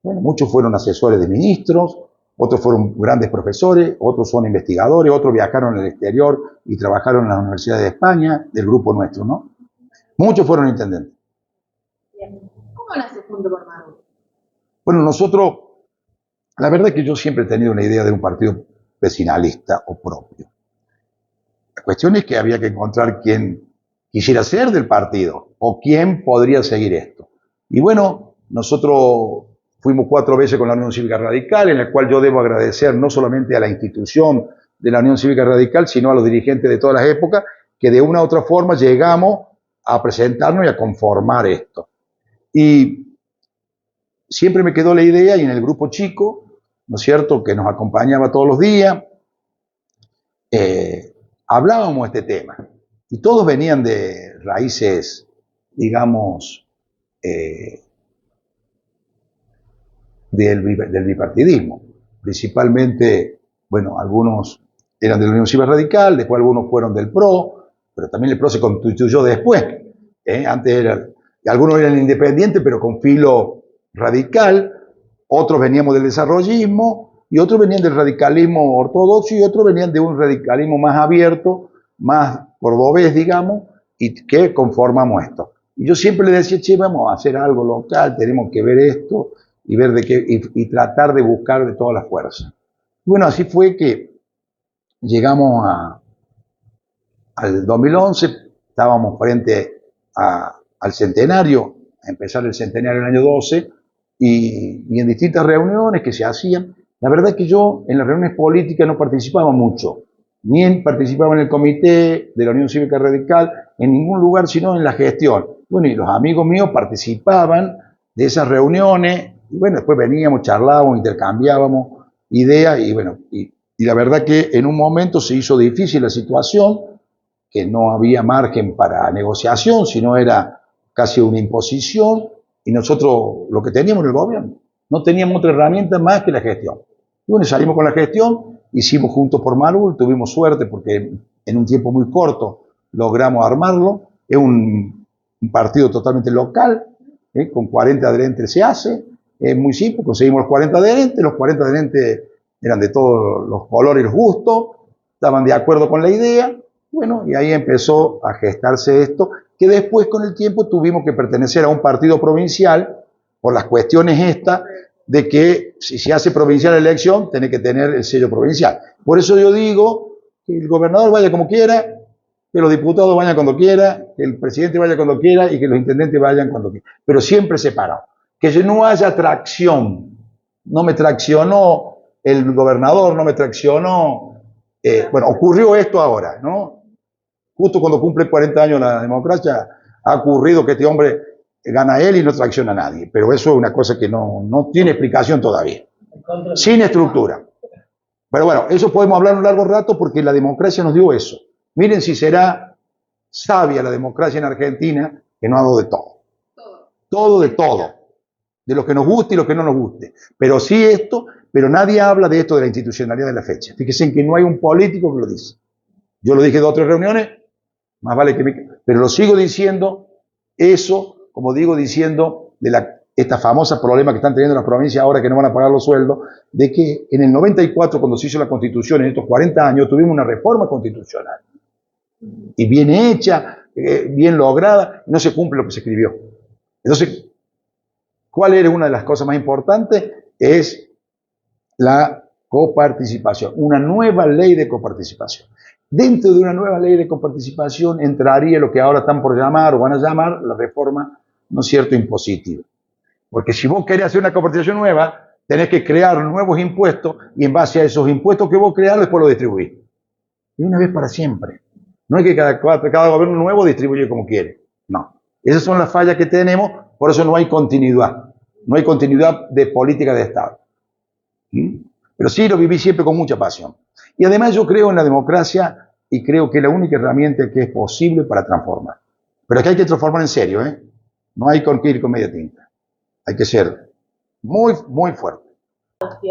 Bueno, muchos fueron asesores de ministros, otros fueron grandes profesores, otros son investigadores, otros viajaron al exterior y trabajaron en las universidades de España, del grupo nuestro, ¿no? Muchos fueron intendentes. Bien. ¿Cómo nace Juntos por Marul? Bueno, nosotros, la verdad es que yo siempre he tenido una idea de un partido vecinalista o propio. La cuestión es que había que encontrar quién quisiera ser del partido o quién podría seguir esto. Y bueno, nosotros fuimos 4 veces con la Unión Cívica Radical, en la cual yo debo agradecer no solamente a la institución de la Unión Cívica Radical, sino a los dirigentes de todas las épocas, que de una u otra forma llegamos a presentarnos y a conformar esto. Y siempre me quedó la idea, y en el grupo chico, ¿no es cierto?, que nos acompañaba todos los días, hablábamos de este tema. Y todos venían de raíces, digamos, del bipartidismo. Principalmente, bueno, algunos eran de la Unión Cívica Radical, después algunos fueron del PRO, pero también el PRO se constituyó después. Antes algunos eran independientes, pero con filo radical, otros veníamos del desarrollismo, y otros venían del radicalismo ortodoxo, y otros venían de un radicalismo más abierto, más cordobés, digamos, y que conformamos esto. Y yo siempre le decía, che, vamos a hacer algo local, tenemos que ver esto, y ver y tratar de buscar de todas las fuerzas. Bueno, así fue que llegamos al 2011, estábamos frente al centenario, a empezar el centenario en el año 12, y en distintas reuniones que se hacían. La verdad es que yo en las reuniones políticas no participaba mucho, ni participaba en el comité de la Unión Cívica Radical, en ningún lugar, sino en la gestión. Bueno, y los amigos míos participaban de esas reuniones, y bueno, después veníamos, charlábamos, intercambiábamos ideas, y bueno, y la verdad que en un momento se hizo difícil la situación, que no había margen para negociación, sino era casi una imposición, y nosotros lo que teníamos en el gobierno, no teníamos otra herramienta más que la gestión. Y bueno, salimos con la gestión, hicimos Juntos por Malul, tuvimos suerte porque en un tiempo muy corto logramos armarlo. Es un partido totalmente local, con 40 adherentes se hace, es muy simple, conseguimos los 40 adherentes eran de todos los colores y los gustos, estaban de acuerdo con la idea, bueno, y ahí empezó a gestarse esto, que después con el tiempo tuvimos que pertenecer a un partido provincial por las cuestiones estas de que si se hace provincial la elección, tiene que tener el sello provincial. Por eso yo digo que el gobernador vaya como quiera, que los diputados vayan cuando quiera, que el presidente vaya cuando quiera y que los intendentes vayan cuando quieran, pero siempre separado. Que no haya tracción. No me traccionó el gobernador, no me traccionó. Bueno, ocurrió esto ahora, ¿no? Justo cuando cumple 40 años la democracia, ha ocurrido que este hombre gana él y no tracciona a nadie. Pero eso es una cosa que no tiene explicación todavía. Sin estructura. Pero bueno, eso podemos hablar un largo rato porque la democracia nos dio eso. Miren si será sabia la democracia en Argentina, que no ha dado de todo. Todo de todo. De lo que nos guste y lo que no nos guste. Pero sí esto, pero nadie habla de esto de la institucionalidad de la fecha. Fíjense en que no hay un político que lo dice. Yo lo dije en otras reuniones, más vale que pero lo sigo diciendo, eso, como digo, diciendo de esta famosa problema que están teniendo las provincias ahora que no van a pagar los sueldos, de que en el 94, cuando se hizo la Constitución, en estos 40 años, tuvimos una reforma constitucional. Y bien hecha, bien lograda, no se cumple lo que se escribió. Entonces, ¿cuál era una de las cosas más importantes? Es la coparticipación, una nueva ley de coparticipación. Dentro de una nueva ley de coparticipación entraría lo que ahora están por llamar o van a llamar la reforma, ¿no es cierto?, impositiva. Porque si vos querés hacer una coparticipación nueva, tenés que crear nuevos impuestos y en base a esos impuestos que vos creás, después lo distribuís. Y una vez para siempre. No es que cada gobierno nuevo distribuye como quiere. No. Esas son las fallas que tenemos, por eso no hay continuidad. No hay continuidad de política de Estado. Pero sí lo viví siempre con mucha pasión. Y además yo creo en la democracia y creo que es la única herramienta que es posible para transformar. Pero es que hay que transformar en serio, ¿eh? No hay que ir con media tinta. Hay que ser muy, muy fuerte.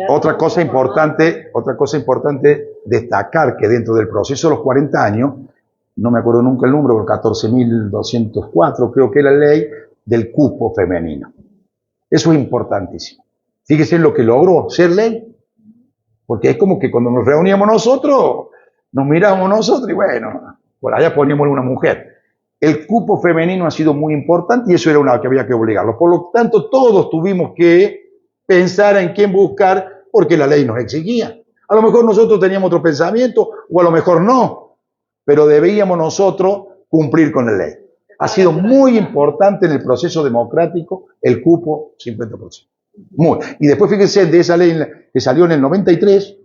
Otra cosa importante destacar que dentro del proceso de los 40 años, no me acuerdo nunca el número, 14.204, creo que es la ley del cupo femenino. Eso es importantísimo. Fíjese en lo que logró ser ley. Porque es como que cuando nos reuníamos nosotros, nos mirábamos nosotros y bueno, por allá poníamos una mujer. El cupo femenino ha sido muy importante y eso era una que había que obligarlo. Por lo tanto, todos tuvimos que pensar en quién buscar porque la ley nos exigía. A lo mejor nosotros teníamos otro pensamiento o a lo mejor no, pero debíamos nosotros cumplir con la ley. Ha sido muy importante en el proceso democrático el cupo 50%. Muy. Y después fíjense de esa ley que salió en el 93.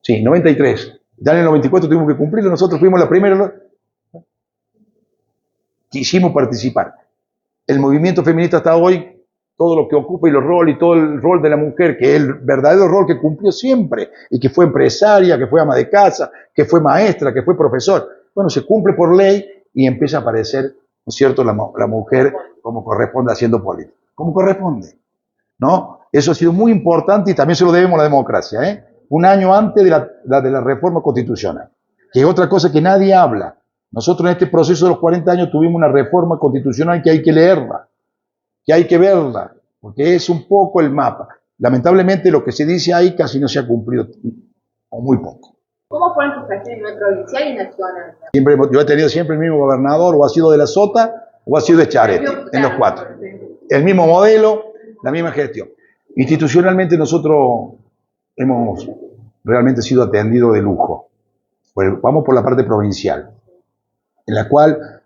Sí, 93. Ya en el 94 tuvimos que cumplirlo. Nosotros fuimos la primera. Quisimos participar. El movimiento feminista hasta hoy, todo lo que ocupa y los roles y todo el rol de la mujer, que es el verdadero rol que cumplió siempre, y que fue empresaria, que fue ama de casa, que fue maestra, que fue profesor. Bueno, se cumple por ley y empieza a aparecer, ¿no es cierto?, la mujer como corresponde haciendo política. Como corresponde, ¿no? Eso ha sido muy importante y también se lo debemos a la democracia, ¿eh? Un año antes de la reforma constitucional, que es otra cosa que nadie habla. Nosotros en este proceso de los 40 años tuvimos una reforma constitucional que hay que leerla, que hay que verla, porque es un poco el mapa. Lamentablemente lo que se dice ahí casi no se ha cumplido, o muy poco. ¿Cómo fueron tus gestiones provincial y nacional? Yo he tenido siempre el mismo gobernador, o ha sido de la Sota, o ha sido de Charete, en los cuatro. El mismo modelo, la misma gestión. Institucionalmente nosotros hemos realmente sido atendidos de lujo. Pues vamos por la parte provincial, en la cual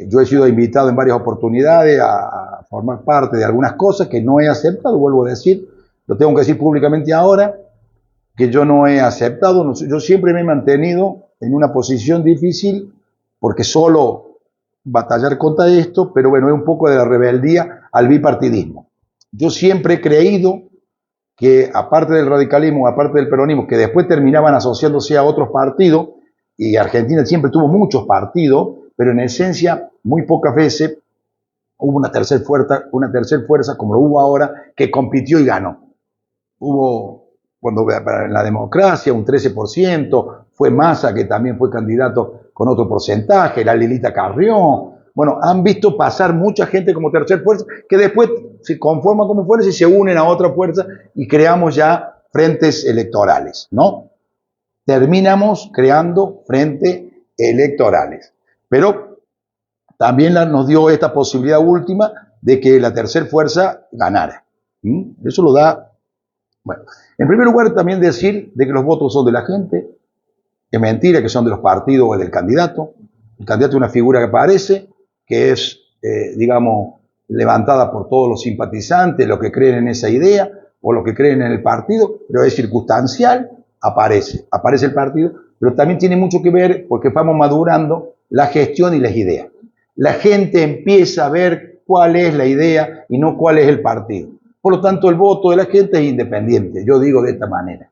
yo he sido invitado en varias oportunidades a formar parte de algunas cosas que no he aceptado, vuelvo a decir, lo tengo que decir públicamente ahora, que yo no he aceptado. Yo siempre me he mantenido en una posición difícil porque solo batallar contra esto, pero bueno, es un poco de la rebeldía al bipartidismo. Yo siempre he creído que aparte del radicalismo, aparte del peronismo, que después terminaban asociándose a otros partidos, y Argentina siempre tuvo muchos partidos, pero en esencia muy pocas veces hubo una tercera fuerza como lo hubo ahora, que compitió y ganó. Hubo, cuando en la democracia, un 13%, fue Massa, que también fue candidato con otro porcentaje, la Lilita Carrión. Bueno, han visto pasar mucha gente como tercera fuerza, que después se conforman como fuerza y se unen a otra fuerza y creamos ya frentes electorales, ¿no? Terminamos creando frentes electorales. Pero también nos dio esta posibilidad última de que la tercera fuerza ganara. Eso lo da. Bueno, en primer lugar también decir de que los votos son de la gente, es mentira que son de los partidos o del candidato. El candidato es una figura que aparece, que es, digamos, levantada por todos los simpatizantes, los que creen en esa idea o los que creen en el partido, pero es circunstancial, aparece el partido, pero también tiene mucho que ver porque vamos madurando la gestión y las ideas. La gente empieza a ver cuál es la idea y no cuál es el partido. Por lo tanto, el voto de la gente es independiente, yo digo de esta manera.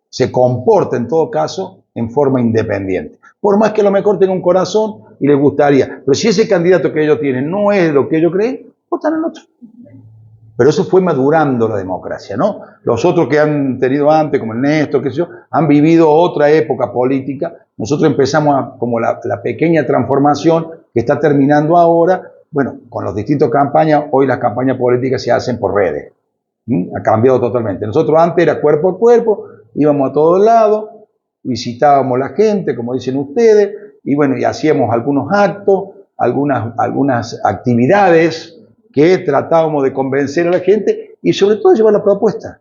Se comporta en todo caso en forma independiente. Por más que a lo mejor tenga un corazón y les gustaría. Pero si ese candidato que ellos tienen no es lo que ellos creen, votan al otro. Pero eso fue madurando la democracia, ¿no? Los otros que han tenido antes, como el Néstor, qué sé yo, han vivido otra época política. Nosotros empezamos como la pequeña transformación que está terminando ahora. Bueno, con las distintas campañas, hoy las campañas políticas se hacen por redes. Ha cambiado totalmente. Nosotros antes era cuerpo a cuerpo, íbamos a todos lados, visitábamos a la gente, como dicen ustedes, y bueno, y hacíamos algunos actos, algunas actividades que tratábamos de convencer a la gente y sobre todo llevar la propuesta,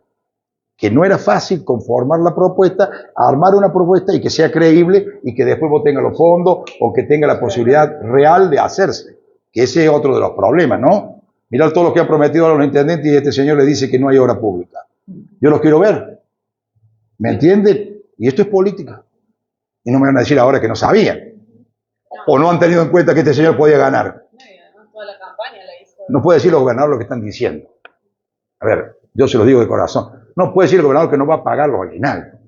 que no era fácil conformar la propuesta, armar una propuesta y que sea creíble y que después vos tengas los fondos o que tenga la posibilidad real de hacerse, que ese es otro de los problemas, ¿no? Mirá todo lo que han prometido a los intendentes y este señor le dice que no hay obra pública. Yo los quiero ver, ¿me entienden? Y esto es política. Y no me van a decir ahora que no sabían. O no han tenido en cuenta que este señor podía ganar. No puede decir los gobernadores lo que están diciendo. A ver, yo se los digo de corazón. No puede decir el gobernador que no va a pagar lo original.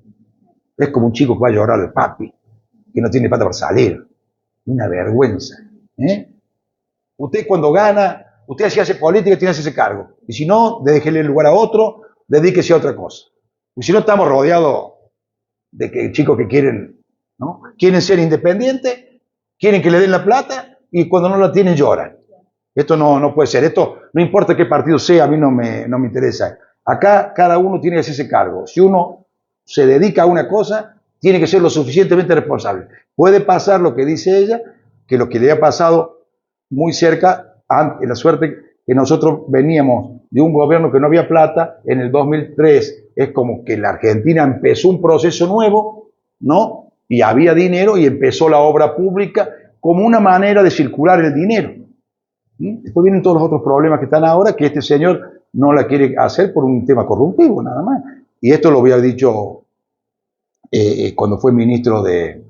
Es como un chico que va a llorar al papi, que no tiene plata para salir. Una vergüenza. Usted cuando gana, usted si hace política tiene que hacerse cargo. Y si no, déjele el lugar a otro, dedíquese a otra cosa. Y si no, estamos rodeados de que chicos que quieren, ¿no? Quieren ser independientes, quieren que le den la plata y cuando no la tienen lloran. Esto no puede ser. Esto no importa qué partido sea, a mí no me interesa. Acá cada uno tiene que hacerse cargo. Si uno se dedica a una cosa, tiene que ser lo suficientemente responsable. Puede pasar lo que dice ella, que lo que le ha pasado muy cerca, la suerte que nosotros veníamos de un gobierno que no había plata, en el 2003 es como que la Argentina empezó un proceso nuevo, ¿no? Y había dinero y empezó la obra pública como una manera de circular el dinero. Después vienen todos los otros problemas que están ahora, que este señor no la quiere hacer por un tema corruptivo, nada más. Y esto lo había dicho cuando fue ministro de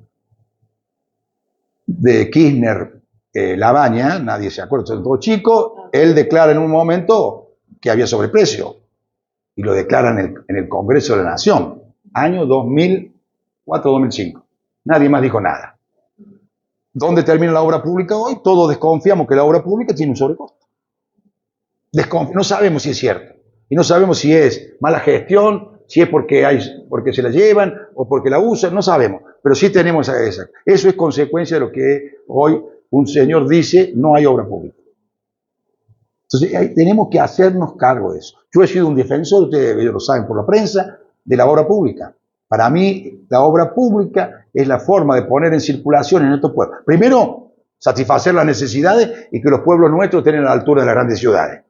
Kirchner, Labaña, nadie se acuerda, son todos chicos, él declara en un momento que había sobreprecio, y lo declara en el Congreso de la Nación, año 2004-2005. Nadie más dijo nada. ¿Dónde termina la obra pública hoy? Todos desconfiamos que la obra pública tiene un sobrecosto. No sabemos si es cierto. Y no sabemos si es mala gestión, si es porque se la llevan o porque la usan, no sabemos. Pero sí tenemos esa. Eso es consecuencia de lo que hoy un señor dice, no hay obra pública. Entonces tenemos que hacernos cargo de eso. Yo he sido un defensor, ustedes lo saben por la prensa, de la obra pública. Para mí, la obra pública es la forma de poner en circulación en estos pueblos. Primero, satisfacer las necesidades y que los pueblos nuestros estén a la altura de las grandes ciudades.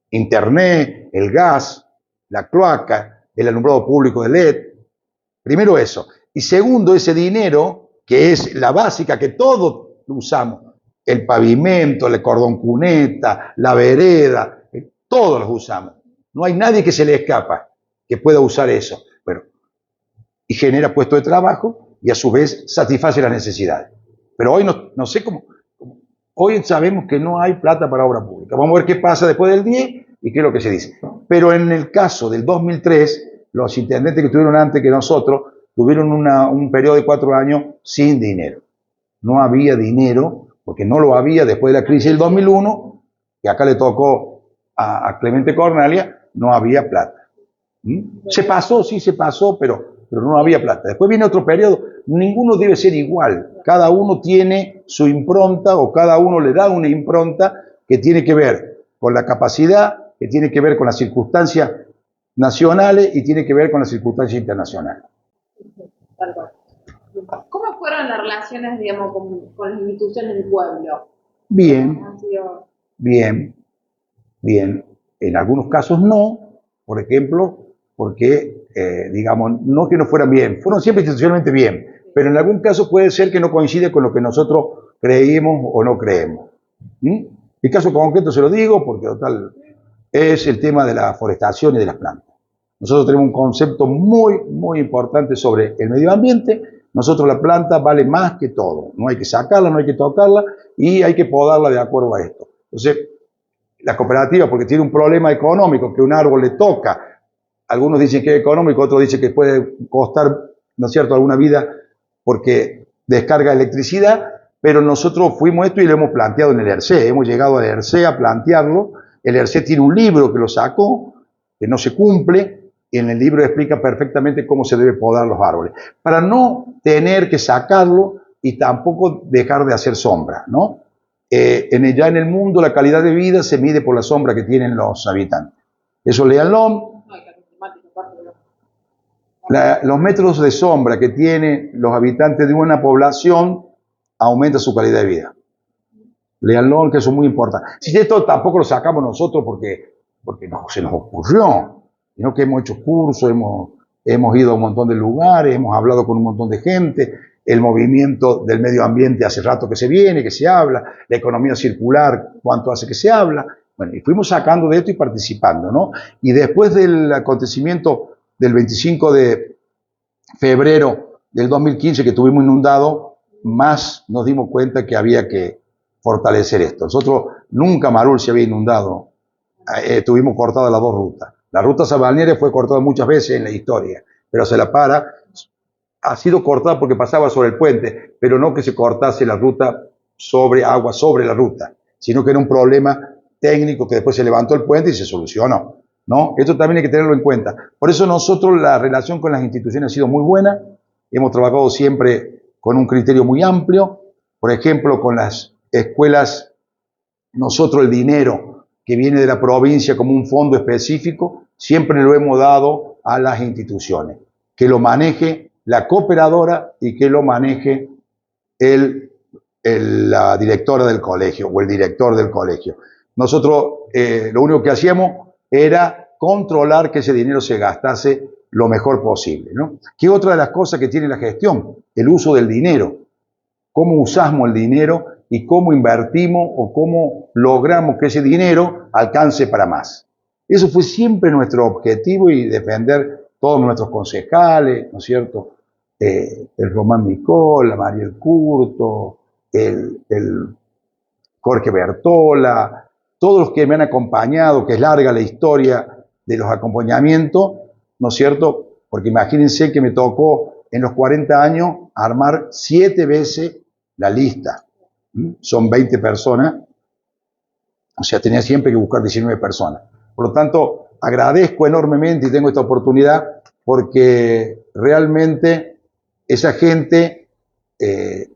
Internet, el gas, la cloaca, el alumbrado público de LED. Primero eso. Y segundo, ese dinero, que es la básica que todos usamos, el pavimento, el cordón cuneta, la vereda, todos los usamos. No hay nadie que se le escapa que pueda usar eso. Bueno, y genera puestos de trabajo y a su vez satisface las necesidades. Pero hoy no sé cómo. Hoy sabemos que no hay plata para obra pública. Vamos a ver qué pasa después del 10 y qué es lo que se dice. Pero en el caso del 2003, los intendentes que estuvieron antes que nosotros tuvieron un periodo de 4 años sin dinero. No había dinero, porque no lo había después de la crisis del 2001, que acá le tocó a Clemente Cornaglia, no había plata. Se pasó, sí se pasó, pero no había plata. Después viene otro periodo, ninguno debe ser igual, cada uno tiene su impronta o cada uno le da una impronta que tiene que ver con la capacidad, que tiene que ver con las circunstancias nacionales y tiene que ver con las circunstancias internacionales. ¿Cómo fueron las relaciones, digamos, con las instituciones del pueblo? Bien, bien. En algunos casos no, por ejemplo, porque, digamos, no que no fueran bien, fueron siempre institucionalmente bien, pero en algún caso puede ser que no coincide con lo que nosotros creímos o no creemos. El caso concreto se lo digo porque total es el tema de la forestación y de las plantas. Nosotros tenemos un concepto muy importante sobre el medio ambiente. Nosotros la planta vale más que todo. No hay que sacarla, no hay que tocarla y hay que podarla de acuerdo a esto. Entonces, la cooperativa, porque tiene un problema económico, que un árbol le toca, algunos dicen que es económico, otros dicen que puede costar, ¿no es cierto?, alguna vida porque descarga electricidad, pero nosotros fuimos esto y lo hemos planteado en el ERCE. Hemos llegado al ERCE a plantearlo. El ERCE tiene un libro que lo sacó, que no se cumple, y en el libro explica perfectamente cómo se debe podar los árboles, para no tener que sacarlo y tampoco dejar de hacer sombra, ¿no? Ya en el mundo la calidad de vida se mide por la sombra que tienen los habitantes. Eso léanlo. Los metros de sombra que tienen los habitantes de una población aumenta su calidad de vida. Léanlo, que eso es muy importante. Si esto tampoco lo sacamos nosotros porque no se nos ocurrió, sino que hemos hecho cursos, hemos ido a un montón de lugares, hemos hablado con un montón de gente, el movimiento del medio ambiente hace rato que se viene, que se habla, la economía circular, cuánto hace que se habla. Bueno, y fuimos sacando de esto y participando, ¿no? Y después del acontecimiento del 25 de febrero del 2015 que tuvimos inundado, más nos dimos cuenta que había que fortalecer esto. Nosotros nunca Marul se había inundado, tuvimos cortadas las dos rutas. La ruta Sabalniere fue cortada muchas veces en la historia, pero se la para, ha sido cortada porque pasaba sobre el puente, pero no que se cortase la ruta sobre agua, sobre la ruta, sino que era un problema técnico que después se levantó el puente y se solucionó, ¿no? Esto también hay que tenerlo en cuenta. Por eso nosotros la relación con las instituciones ha sido muy buena, hemos trabajado siempre con un criterio muy amplio, por ejemplo, con las escuelas, nosotros el dinero que viene de la provincia como un fondo específico, siempre lo hemos dado a las instituciones, que lo maneje la cooperadora y que lo maneje la directora del colegio o el director del colegio. Nosotros lo único que hacíamos era controlar que ese dinero se gastase lo mejor posible, ¿no? ¿Qué otra de las cosas que tiene la gestión? El uso del dinero. ¿Cómo usamos el dinero y cómo invertimos o cómo logramos que ese dinero alcance para más? Eso fue siempre nuestro objetivo y defender todos nuestros concejales, ¿no es cierto? El Román Micol, la Mariel Curto, el Jorge Bertola, todos los que me han acompañado, que es larga la historia de los acompañamientos, ¿no es cierto? Porque imagínense que me tocó en los 40 años armar 7 veces la lista. Son 20 personas, o sea, tenía siempre que buscar 19 personas. Por lo tanto, agradezco enormemente y tengo esta oportunidad porque realmente esa gente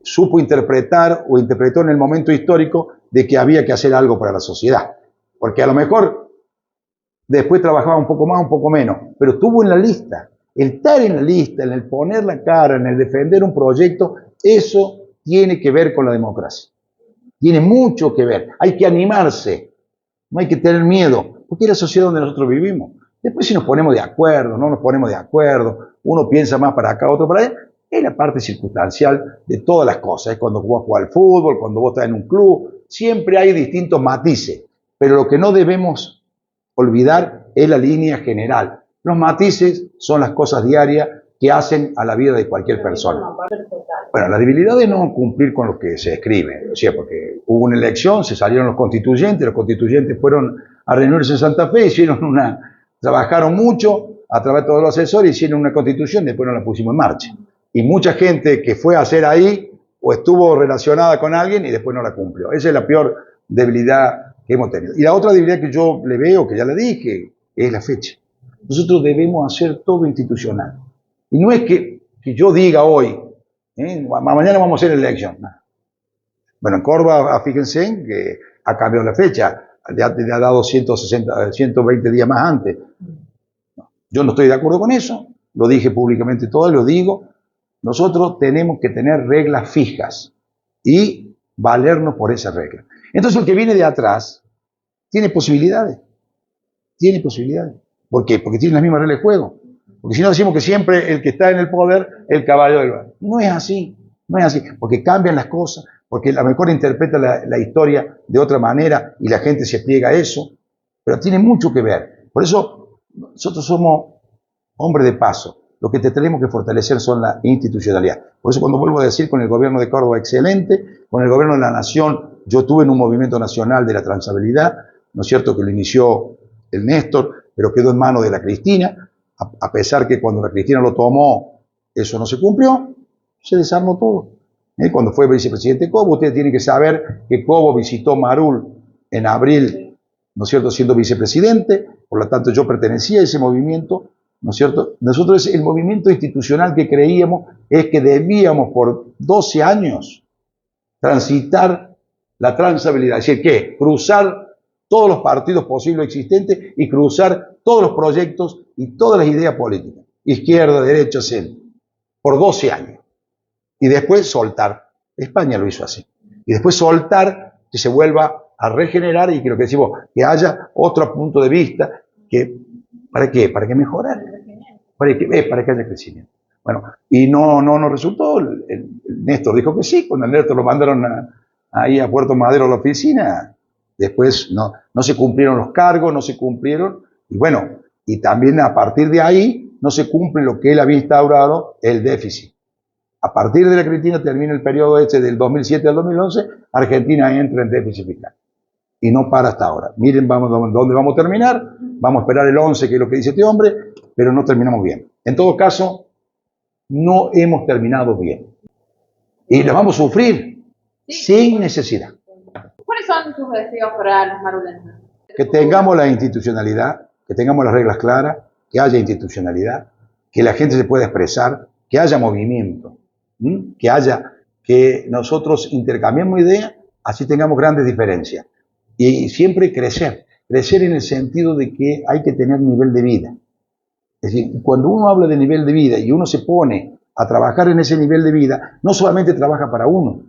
supo interpretar o interpretó en el momento histórico de que había que hacer algo para la sociedad. Porque a lo mejor después trabajaba un poco más, un poco menos, pero estuvo en la lista. El estar en la lista, en el poner la cara, en el defender un proyecto, eso tiene que ver con la democracia. Tiene mucho que ver. Hay que animarse, no hay que tener miedo, porque es la sociedad donde nosotros vivimos. Después si nos ponemos de acuerdo, no nos ponemos de acuerdo, uno piensa más para acá, otro para allá, es la parte circunstancial de todas las cosas. Es cuando vos jugás al fútbol, cuando vos estás en un club, siempre hay distintos matices, pero lo que no debemos olvidar es la línea general. Los matices son las cosas diarias que hacen a la vida de cualquier persona. Bueno, la debilidad de no cumplir con lo que se escribe, o sea, porque hubo una elección, se salieron los constituyentes fueron a reunirse en Santa Fe, trabajaron mucho, a través de todos los asesores, hicieron una constitución, después no la pusimos en marcha. Y mucha gente que fue a hacer ahí, o estuvo relacionada con alguien y después no la cumplió. Esa es la peor debilidad que hemos tenido. Y la otra debilidad que yo le veo, que ya le dije, es la fecha. Nosotros debemos hacer todo institucional. Y no es que yo diga hoy, mañana vamos a hacer elección. No. Bueno, en Córdoba, fíjense que ha cambiado la fecha, le ha dado 120 días más antes. No. Yo no estoy de acuerdo con eso, lo dije públicamente todo, lo digo. Nosotros tenemos que tener reglas fijas y valernos por esas reglas. Entonces el que viene de atrás tiene posibilidades. Tiene posibilidades. ¿Por qué? Porque tiene las mismas reglas de juego. Porque si no decimos que siempre el que está en el poder es el caballo del bar. No es así, no es así. Porque cambian las cosas, porque a lo mejor interpreta la historia de otra manera y la gente se pliega a eso. Pero tiene mucho que ver. Por eso nosotros somos hombres de paso. Lo que tenemos que fortalecer son la institucionalidad. Por eso cuando vuelvo a decir con el gobierno de Córdoba excelente, con el gobierno de la Nación, yo estuve en un movimiento nacional de la transabilidad, ¿no es cierto?, que lo inició el Néstor, pero quedó en manos de la Cristina, a pesar que cuando la Cristina lo tomó, eso no se cumplió, se desarmó todo. Cuando fue vicepresidente Cobo, ustedes tienen que saber que Cobo visitó Marul en abril, ¿no es cierto?, siendo vicepresidente, por lo tanto yo pertenecía a ese movimiento, ¿no es cierto? Nosotros el movimiento institucional que creíamos es que debíamos por 12 años transitar la transabilidad, es decir, ¿qué? Cruzar todos los partidos posibles existentes y cruzar todos los proyectos y todas las ideas políticas, izquierda, derecha, centro, por 12 años. Y después soltar. España lo hizo así. Y después soltar, que se vuelva a regenerar y que lo que decimos, que haya otro punto de vista, que ¿para qué? Para que mejorar. Para que haya crecimiento. Bueno, y no resultó. El Néstor dijo que sí. Cuando el Néstor lo mandaron ahí a Puerto Madero a la oficina, después no se cumplieron los cargos, no se cumplieron. Y bueno, y también a partir de ahí no se cumple lo que él había instaurado, el déficit. A partir de la Cristina termina el periodo del 2007 al 2011, Argentina entra en déficit fiscal. Y no para hasta ahora. Miren dónde vamos a terminar. Vamos a esperar el 11, que es lo que dice este hombre, pero no terminamos bien. En todo caso, no hemos terminado bien. Y lo vamos a sufrir sin necesidad. ¿Cuáles son tus deseos para los marulenses? Que tengamos la institucionalidad, que tengamos las reglas claras, que haya institucionalidad, que la gente se pueda expresar, que haya movimiento, que nosotros intercambiemos ideas, así tengamos grandes diferencias. Y siempre crecer en el sentido de que hay que tener nivel de vida. Es decir, cuando uno habla de nivel de vida y uno se pone a trabajar en ese nivel de vida, no solamente trabaja para uno,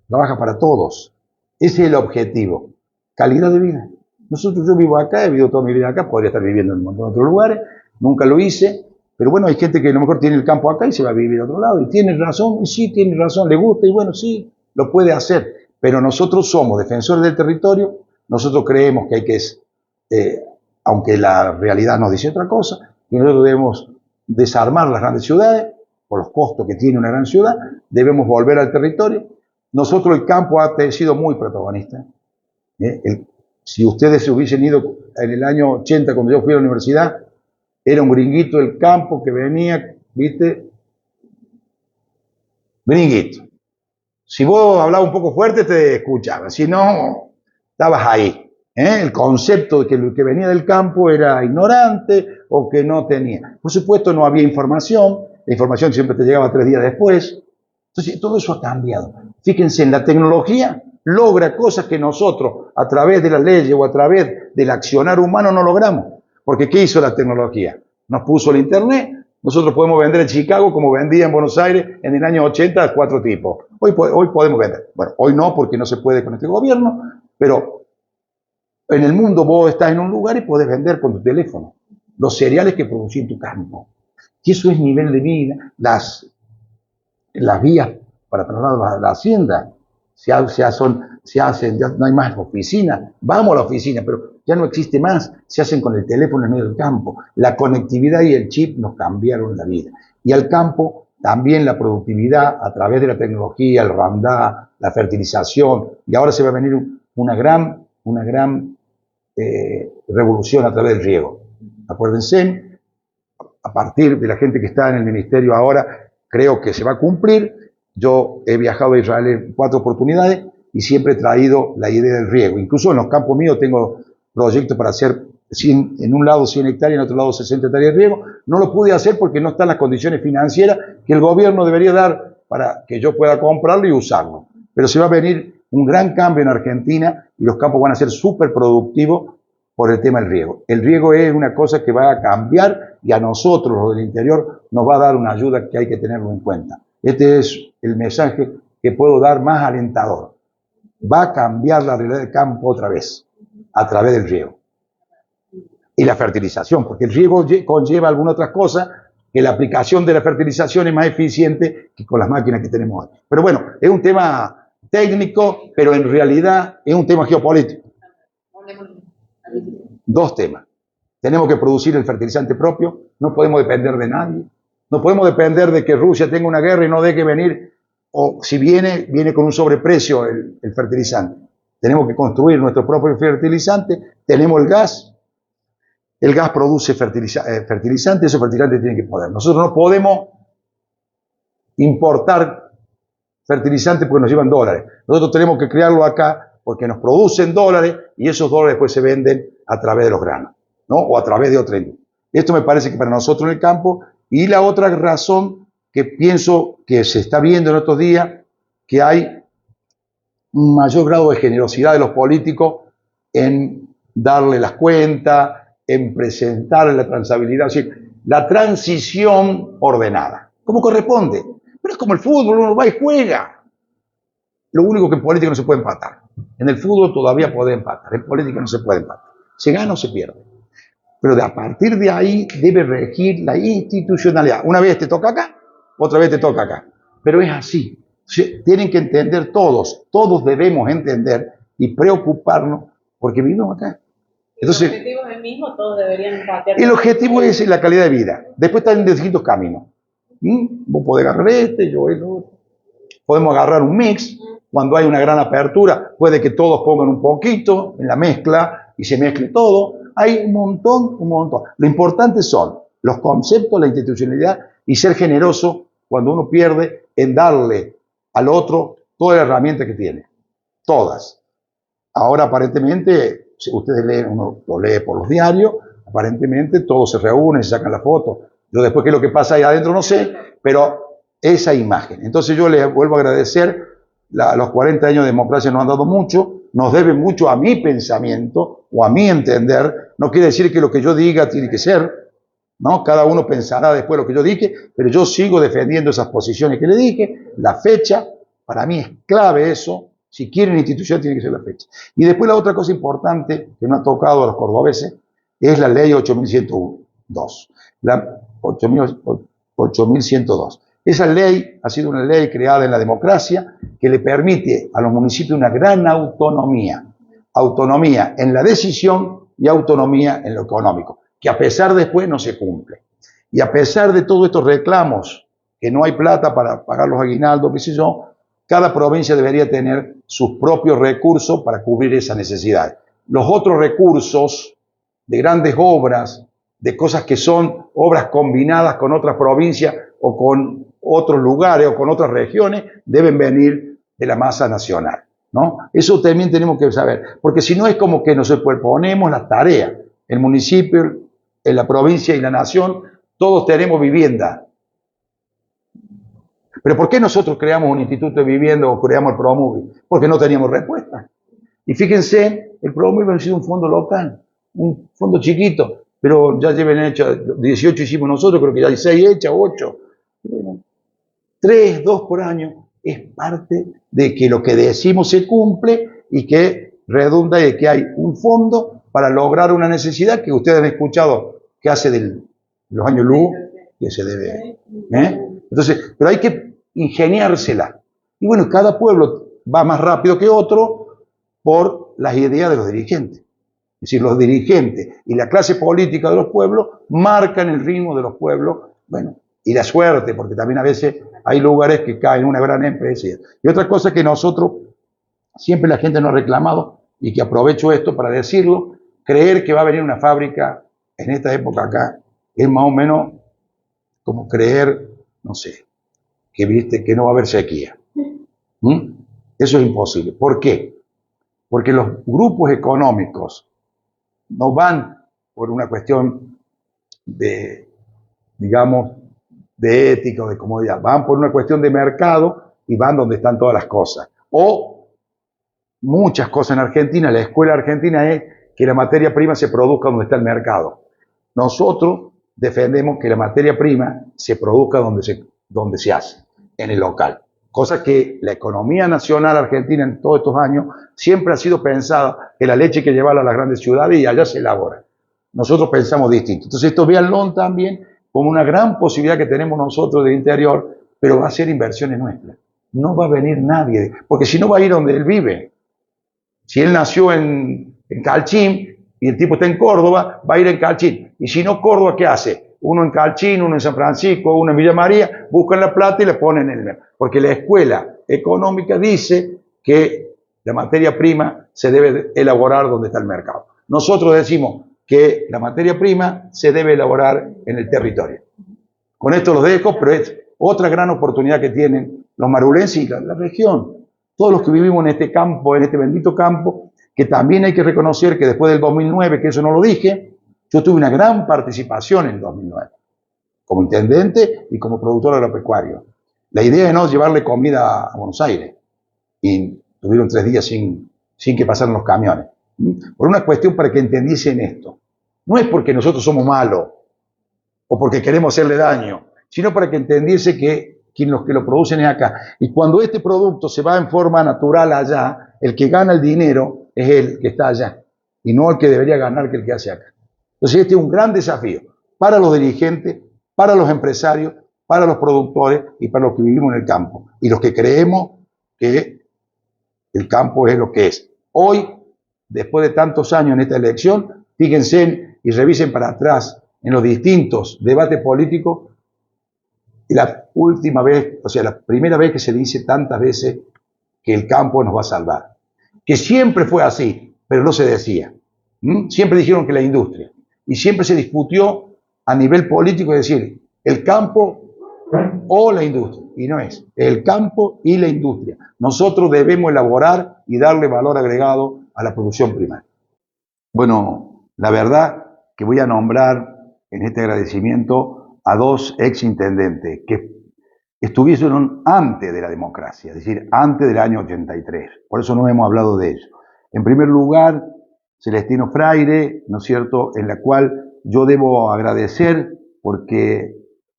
trabaja para todos. Ese es el objetivo. Calidad de vida. Yo vivo acá, he vivido toda mi vida acá, podría estar viviendo en un montón de otros lugares, nunca lo hice, pero bueno, hay gente que a lo mejor tiene el campo acá y se va a vivir a otro lado, y tiene razón, y sí, tiene razón, le gusta, y bueno, sí, lo puede hacer, pero nosotros somos defensores del territorio, nosotros creemos que hay que, aunque la realidad nos dice otra cosa, que nosotros debemos desarmar las grandes ciudades, por los costos que tiene una gran ciudad, debemos volver al territorio. Nosotros el campo ha sido muy protagonista. Si ustedes se hubiesen ido en el año 80, cuando yo fui a la universidad, era un gringuito del campo que venía, ¿viste? Gringuito. Si vos hablabas un poco fuerte, te escuchaban. Si no, estabas ahí. El concepto de que el que venía del campo era ignorante o que no tenía. Por supuesto, no había información. La información siempre te llegaba 3 días después. Entonces, todo eso ha cambiado. Fíjense, en la tecnología logra cosas que nosotros, a través de las leyes o a través del accionar humano, no logramos. Porque ¿qué hizo la tecnología? Nos puso el Internet. Nosotros podemos vender en Chicago como vendía en Buenos Aires en el año 80 a 4 tipos. Hoy podemos vender. Bueno, hoy no, porque no se puede con este gobierno, pero en el mundo vos estás en un lugar y podés vender con tu teléfono los cereales que producís en tu campo. Y eso es nivel de vida. las vías para trasladar a la hacienda se hacen, ya no hay más oficinas, vamos a la oficina, pero ya no existe más, se hacen con el teléfono en medio del campo. La conectividad y el chip nos cambiaron la vida. Y al campo también la productividad a través de la tecnología, el randá, la fertilización, y ahora se va a venir una gran revolución a través del riego. Acuérdense, a partir de la gente que está en el ministerio ahora, creo que se va a cumplir. Yo he viajado a Israel en 4 oportunidades y siempre he traído la idea del riego. Incluso en los campos míos tengo proyectos para hacer en un lado 100 hectáreas, en otro lado 60 hectáreas de riego. No lo pude hacer porque no están las condiciones financieras que el gobierno debería dar para que yo pueda comprarlo y usarlo. Pero se va a venir un gran cambio en Argentina y los campos van a ser súper productivos por el tema del riego. El riego es una cosa que va a cambiar y a nosotros, los del interior, nos va a dar una ayuda que hay que tenerlo en cuenta. Este es el mensaje que puedo dar más alentador. Va a cambiar la realidad del campo otra vez, a través del riego. Y la fertilización, porque el riego conlleva algunas otras cosas, que la aplicación de la fertilización es más eficiente que con las máquinas que tenemos hoy. Pero bueno, es un tema técnico, pero en realidad es un tema geopolítico. 2 temas. Tenemos que producir el fertilizante propio, no podemos depender de nadie. No podemos depender de que Rusia tenga una guerra y no deje venir, o si viene con un sobreprecio el fertilizante. Tenemos que construir nuestro propio fertilizante, tenemos el gas produce fertilizante, esos fertilizantes tienen que poder. Nosotros no podemos importar fertilizantes porque nos llevan dólares. Nosotros tenemos que crearlo acá porque nos producen dólares y esos dólares después se venden a través de los granos, ¿no? O a través de otra industria. Esto me parece que para nosotros en el campo. Y la otra razón que pienso que se está viendo en estos días, que hay un mayor grado de generosidad de los políticos en darle las cuentas, en presentar la transabilidad, es decir, la transición ordenada, como corresponde. Pero es como el fútbol, uno va y juega. Lo único que en política no se puede empatar. En el fútbol todavía puede empatar, en política no se puede empatar. Se gana o se pierde. Pero a partir de ahí debe regir la institucionalidad. Una vez te toca acá, otra vez te toca acá. Pero es así. Tienen que entender todos debemos entender y preocuparnos porque vivimos acá. Entonces, el objetivo es el mismo, todos deberían empatar. El objetivo es la calidad de vida. Después están en distintos caminos. Vos podés agarrar yo el otro. Podemos agarrar un mix. Cuando hay una gran apertura, puede que todos pongan un poquito en la mezcla y se mezcle todo. Hay un montón. Lo importante son los conceptos, la institucionalidad y ser generoso cuando uno pierde en darle al otro toda la herramienta que tiene. Todas. Ahora aparentemente, si ustedes leen, uno lo lee por los diarios, aparentemente todos se reúnen, se sacan la foto. Yo después qué es lo que pasa ahí adentro no sé, pero esa imagen. Entonces yo les vuelvo a agradecer, los 40 años de democracia nos han dado mucho, nos deben mucho a mi pensamiento o a mi entender. No quiere decir que lo que yo diga tiene que ser, ¿no? Cada uno pensará después lo que yo dije, pero yo sigo defendiendo esas posiciones que le dije. La fecha, para mí es clave eso. Si quieren institución, tiene que ser la fecha. Y después la otra cosa importante que no ha tocado a los cordobeses es la ley 8102. La 8102. Esa ley ha sido una ley creada en la democracia que le permite a los municipios una gran autonomía. Autonomía en la decisión y autonomía en lo económico, que a pesar después no se cumple. Y a pesar de todos estos reclamos, que no hay plata para pagar los aguinaldos, qué sé yo, cada provincia debería tener sus propios recursos para cubrir esa necesidad. Los otros recursos de grandes obras, de cosas que son obras combinadas con otras provincias o con otros lugares o con otras regiones, deben venir de la masa nacional, ¿no? Eso también tenemos que saber, porque si no es como que nos ponemos las tareas. El municipio, en la provincia y la nación, todos tenemos vivienda. Pero ¿por qué nosotros creamos un instituto de vivienda o creamos el ProMóvil? Porque no teníamos respuesta. Y fíjense, el ProMóvil ha sido un fondo local, un fondo chiquito, pero ya lleven hecho, 18 hicimos nosotros, creo que ya hay 6 hechas, 8. Bueno, 3, 2 por año es parte de que lo que decimos se cumple y que redunda en que hay un fondo para lograr una necesidad que ustedes han escuchado que hace de los años luz que se debe. Entonces, pero hay que ingeniársela. Y bueno, cada pueblo va más rápido que otro por las ideas de los dirigentes. Es decir, los dirigentes y la clase política de los pueblos marcan el ritmo de los pueblos, bueno, y la suerte, porque también a veces hay lugares que caen una gran empresa. Y otra cosa que nosotros, siempre la gente nos ha reclamado, y que aprovecho esto para decirlo, creer que va a venir una fábrica en esta época acá, es más o menos como creer, no sé, que no va a haber sequía. ¿Mm? Eso es imposible. ¿Por qué? Porque los grupos económicos no van por una cuestión de, digamos, de ética o de comodidad, van por una cuestión de mercado y van donde están todas las cosas. O muchas cosas en Argentina, la escuela argentina es que la materia prima se produzca donde está el mercado. Nosotros defendemos que la materia prima se produzca donde se hace, en el local. Cosa que la economía nacional argentina en todos estos años siempre ha sido pensada que la leche hay que llevarla a las grandes ciudades y allá se elabora. Nosotros pensamos distinto. Entonces esto véanlo también como una gran posibilidad que tenemos nosotros del interior, pero va a ser inversiones nuestras. No va a venir nadie, porque si no va a ir donde él vive. Si él nació en Calchín y el tipo está en Córdoba, va a ir en Calchín. Y si no, Córdoba, ¿qué hace? Uno en Calchín, uno en San Francisco, uno en Villa María, buscan la plata y le ponen en el... Porque la escuela económica dice que la materia prima se debe elaborar donde está el mercado. Nosotros decimos que la materia prima se debe elaborar en el territorio. Con esto los dejo, pero es otra gran oportunidad que tienen los marulenses y la región. Todos los que vivimos en este campo, en este bendito campo, que también hay que reconocer que después del 2009, que eso no lo dije, yo tuve una gran participación en el 2009, como intendente y como productor agropecuario. La idea es no llevarle comida a Buenos Aires, y tuvieron 3 días sin que pasaran los camiones. Por una cuestión para que entendiesen esto. No es porque nosotros somos malos, o porque queremos hacerle daño, sino para que entendiese que los que lo producen es acá. Y cuando este producto se va en forma natural allá, el que gana el dinero es el que está allá, y no el que debería ganar que el que hace acá. Entonces este es un gran desafío para los dirigentes, para los empresarios, para los productores y para los que vivimos en el campo. Y los que creemos que el campo es lo que es. Hoy, después de tantos años en esta elección, fíjense y revisen para atrás en los distintos debates políticos, la última vez, o sea, la primera vez que se dice tantas veces que el campo nos va a salvar. Que siempre fue así, pero no se decía. Siempre dijeron que la industria. Y siempre se discutió a nivel político, es decir, el campo o la industria. Y no es el campo y la industria. Nosotros debemos elaborar y darle valor agregado a la producción primaria. Bueno, la verdad que voy a nombrar en este agradecimiento a 2 exintendentes que estuvieron antes de la democracia, es decir, antes del año 83. Por eso no hemos hablado de eso. En primer lugar, Celestino Fraire, ¿no es cierto?, en la cual yo debo agradecer porque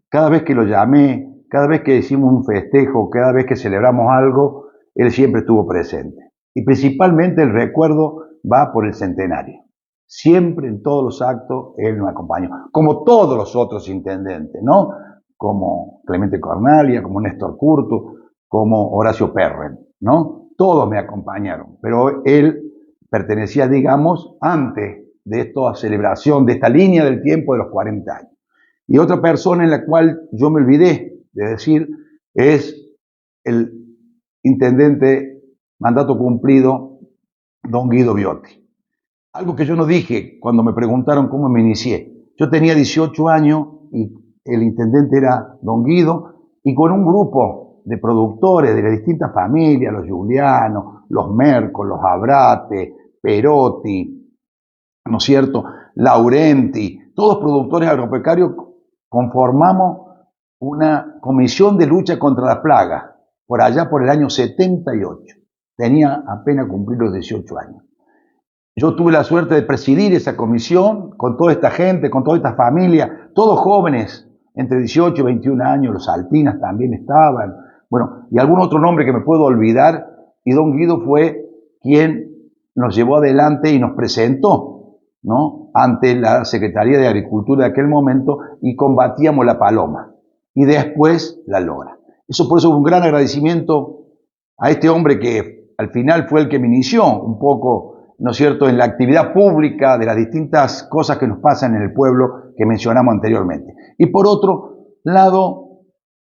cada vez que lo llamé, cada vez que hicimos un festejo, cada vez que celebramos algo, él siempre estuvo presente. Y principalmente el recuerdo va por el centenario. Siempre en todos los actos él nos acompañó, como todos los otros intendentes, ¿no? Como Clemente Cornalia, como Néstor Curto, como Horacio Perren, ¿no? Todos me acompañaron, pero él pertenecía, digamos, antes de esta celebración, de esta línea del tiempo de los 40 años. Y otra persona en la cual yo me olvidé de decir es el intendente mandato cumplido, don Guido Viotti. Algo que yo no dije cuando me preguntaron cómo me inicié. Yo tenía 18 años y el intendente era don Guido, y con un grupo de productores de las distintas familias, los Giuliano, los Merco, los Abrate, Perotti, ¿no es cierto?, Laurenti, todos productores agropecuarios, conformamos una comisión de lucha contra la plaga, por allá por el año 78. Tenía apenas cumplir los 18 años. Yo tuve la suerte de presidir esa comisión con toda esta gente, con toda esta familia, todos jóvenes, entre 18 y 21 años, los Alpinas también estaban, bueno, y algún otro nombre que me puedo olvidar, y don Guido fue quien nos llevó adelante y nos presentó, ¿no?, ante la Secretaría de Agricultura de aquel momento, y combatíamos la paloma, y después la lora. Eso por eso un gran agradecimiento a este hombre que al final fue el que me inició un poco, ¿no es cierto?, en la actividad pública de las distintas cosas que nos pasan en el pueblo que mencionamos anteriormente. Y por otro lado,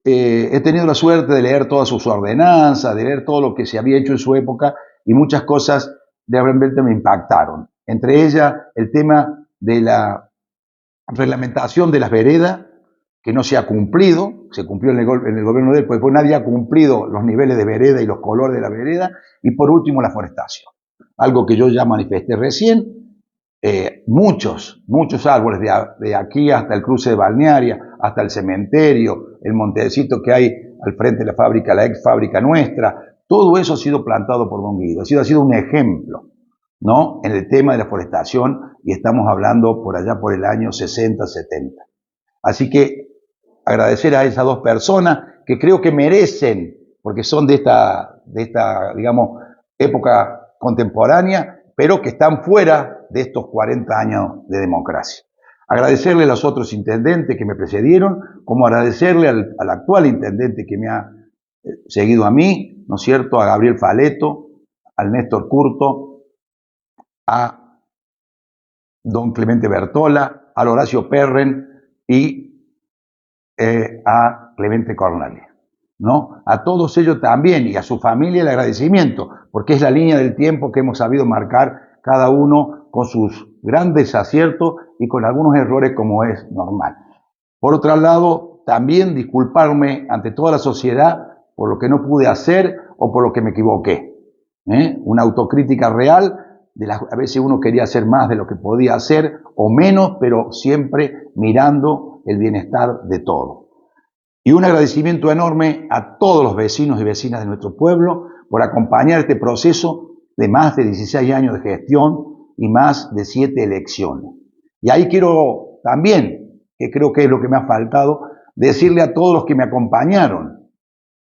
he tenido la suerte de leer todas sus ordenanzas, de leer todo lo que se había hecho en su época y muchas cosas realmente me impactaron. Entre ellas, el tema de la reglamentación de las veredas, que no se ha cumplido, se cumplió en el gobierno de él, porque nadie ha cumplido los niveles de vereda y los colores de la vereda, y por último la forestación, algo que yo ya manifesté recién, muchos árboles de aquí hasta el cruce de Balnearia, hasta el cementerio, el montecito que hay al frente de la fábrica, la ex fábrica nuestra, todo eso ha sido plantado por Don Guido, ha sido un ejemplo, ¿no?, en el tema de la forestación, y estamos hablando por allá por el año 60, 70. Así que agradecer a esas dos personas que creo que merecen, porque son de esta, digamos, época contemporánea, pero que están fuera de estos 40 años de democracia. Agradecerle a los otros intendentes que me precedieron, como agradecerle al actual intendente que me ha seguido a mí, ¿no es cierto?, a Gabriel Faleto, al Néstor Curto, a don Clemente Bertola, al Horacio Perren y a Clemente Cornalia, ¿no? A todos ellos también y a su familia el agradecimiento, porque es la línea del tiempo que hemos sabido marcar cada uno con sus grandes aciertos y con algunos errores como es normal. Por otro lado, también disculparme ante toda la sociedad por lo que no pude hacer o por lo que me equivoqué. Una autocrítica real, a veces uno quería hacer más de lo que podía hacer o menos, pero siempre mirando el bienestar de todos. Y un agradecimiento enorme a todos los vecinos y vecinas de nuestro pueblo por acompañar este proceso de más de 16 años de gestión y más de 7 elecciones. Y ahí quiero también, que creo que es lo que me ha faltado, decirle a todos los que me acompañaron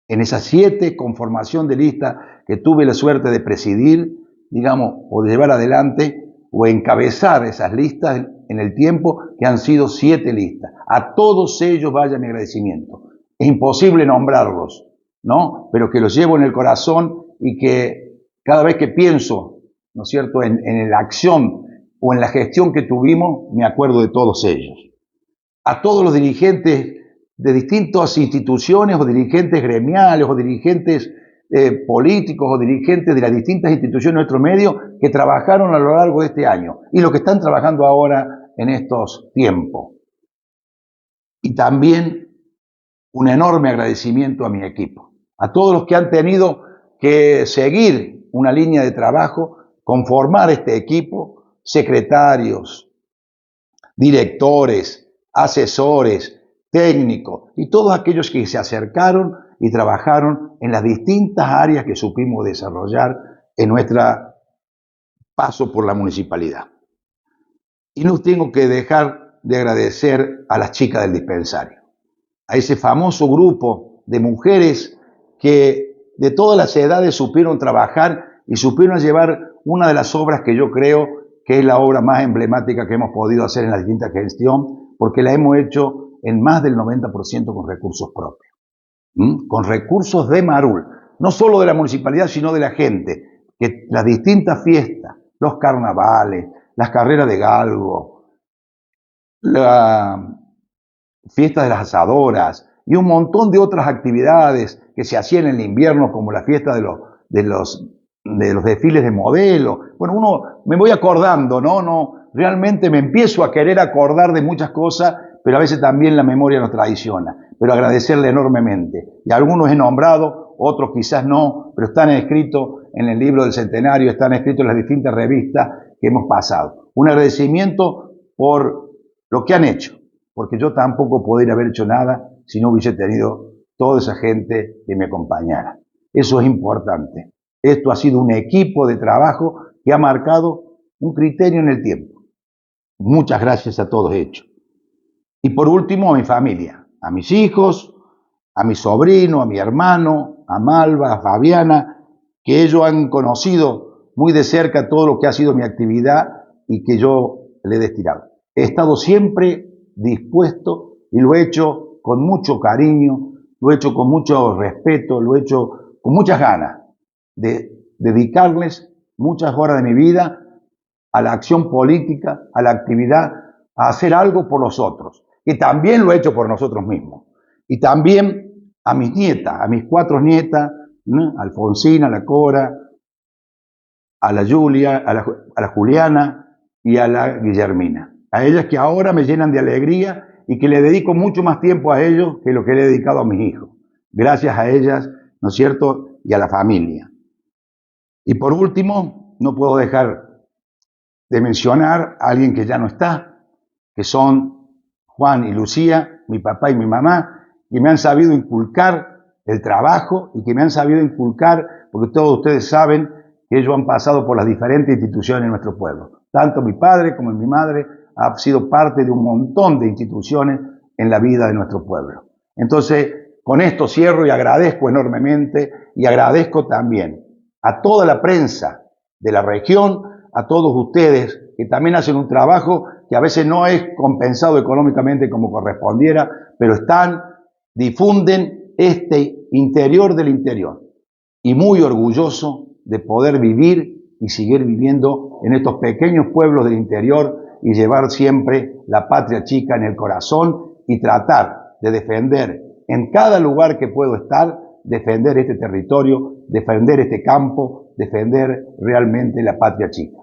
en esas 7 conformación de lista que tuve la suerte de presidir, digamos, o de llevar adelante o encabezar esas listas en el tiempo, que han sido 7 listas. A todos ellos vaya mi agradecimiento. Es imposible nombrarlos, ¿no?, pero que los llevo en el corazón y que cada vez que pienso, ¿no es cierto?, en la acción o en la gestión que tuvimos, me acuerdo de todos ellos. A todos los dirigentes de distintas instituciones o dirigentes gremiales o dirigentes políticos o dirigentes de las distintas instituciones de nuestro medio que trabajaron a lo largo de este año y los que están trabajando ahora en estos tiempos. Y también un enorme agradecimiento a mi equipo, a todos los que han tenido que seguir una línea de trabajo, conformar este equipo, secretarios, directores, asesores, técnicos y todos aquellos que se acercaron y trabajaron en las distintas áreas que supimos desarrollar en nuestro paso por la municipalidad. Y no tengo que dejar de agradecer a las chicas del dispensario, a ese famoso grupo de mujeres que de todas las edades supieron trabajar y supieron llevar una de las obras que yo creo que es la obra más emblemática que hemos podido hacer en la distinta gestión, porque la hemos hecho en más del 90% con recursos propios, con recursos de Marul, no solo de la municipalidad, sino de la gente, que las distintas fiestas, los carnavales, las carreras de galgo, la fiesta de las asadoras y un montón de otras actividades que se hacían en el invierno, como la fiesta de los desfiles de modelo. Bueno, uno me voy acordando, ¿no? Realmente me empiezo a querer acordar de muchas cosas, pero a veces también la memoria nos traiciona. Pero agradecerle enormemente. Y algunos he nombrado, otros quizás no, pero están escritos en el libro del centenario, están escritos en las distintas revistas que hemos pasado. Un agradecimiento por lo que han hecho, porque yo tampoco podría haber hecho nada si no hubiese tenido toda esa gente que me acompañara. Eso es importante. Esto ha sido un equipo de trabajo que ha marcado un criterio en el tiempo. Muchas gracias a todos ellos. Y por último, a mi familia, a mis hijos, a mi sobrino, a mi hermano, a Malva, a Fabiana, que ellos han conocido muy de cerca todo lo que ha sido mi actividad y que yo le he destinado. He estado siempre dispuesto y lo he hecho con mucho cariño lo he hecho con mucho respeto, lo he hecho con muchas ganas de dedicarles muchas horas de mi vida a la acción política, a la actividad, a hacer algo por los otros, que también lo he hecho por nosotros mismos. Y también a mis nietas, a mis 4 nietas, ¿no? A Alfonsina, a la Cora, a la Julia, a la Juliana y a la Guillermina. A ellas que ahora me llenan de alegría y que le dedico mucho más tiempo a ellos que lo que le he dedicado a mis hijos. Gracias a ellas, ¿no es cierto? Y a la familia. Y por último, no puedo dejar de mencionar a alguien que ya no está, que son Juan y Lucía, mi papá y mi mamá, que me han sabido inculcar el trabajo y que me han sabido inculcar, porque todos ustedes saben que ellos han pasado por las diferentes instituciones de nuestro pueblo. Tanto mi padre como mi madre han sido parte de un montón de instituciones en la vida de nuestro pueblo. Entonces, con esto cierro y agradezco enormemente y agradezco también a toda la prensa de la región, a todos ustedes que también hacen un trabajo que a veces no es compensado económicamente como correspondiera, pero difunden este interior del interior. Y muy orgulloso de poder vivir y seguir viviendo en estos pequeños pueblos del interior y llevar siempre la patria chica en el corazón y tratar de defender en cada lugar que puedo estar, defender este territorio, defender este campo, defender realmente la patria chica.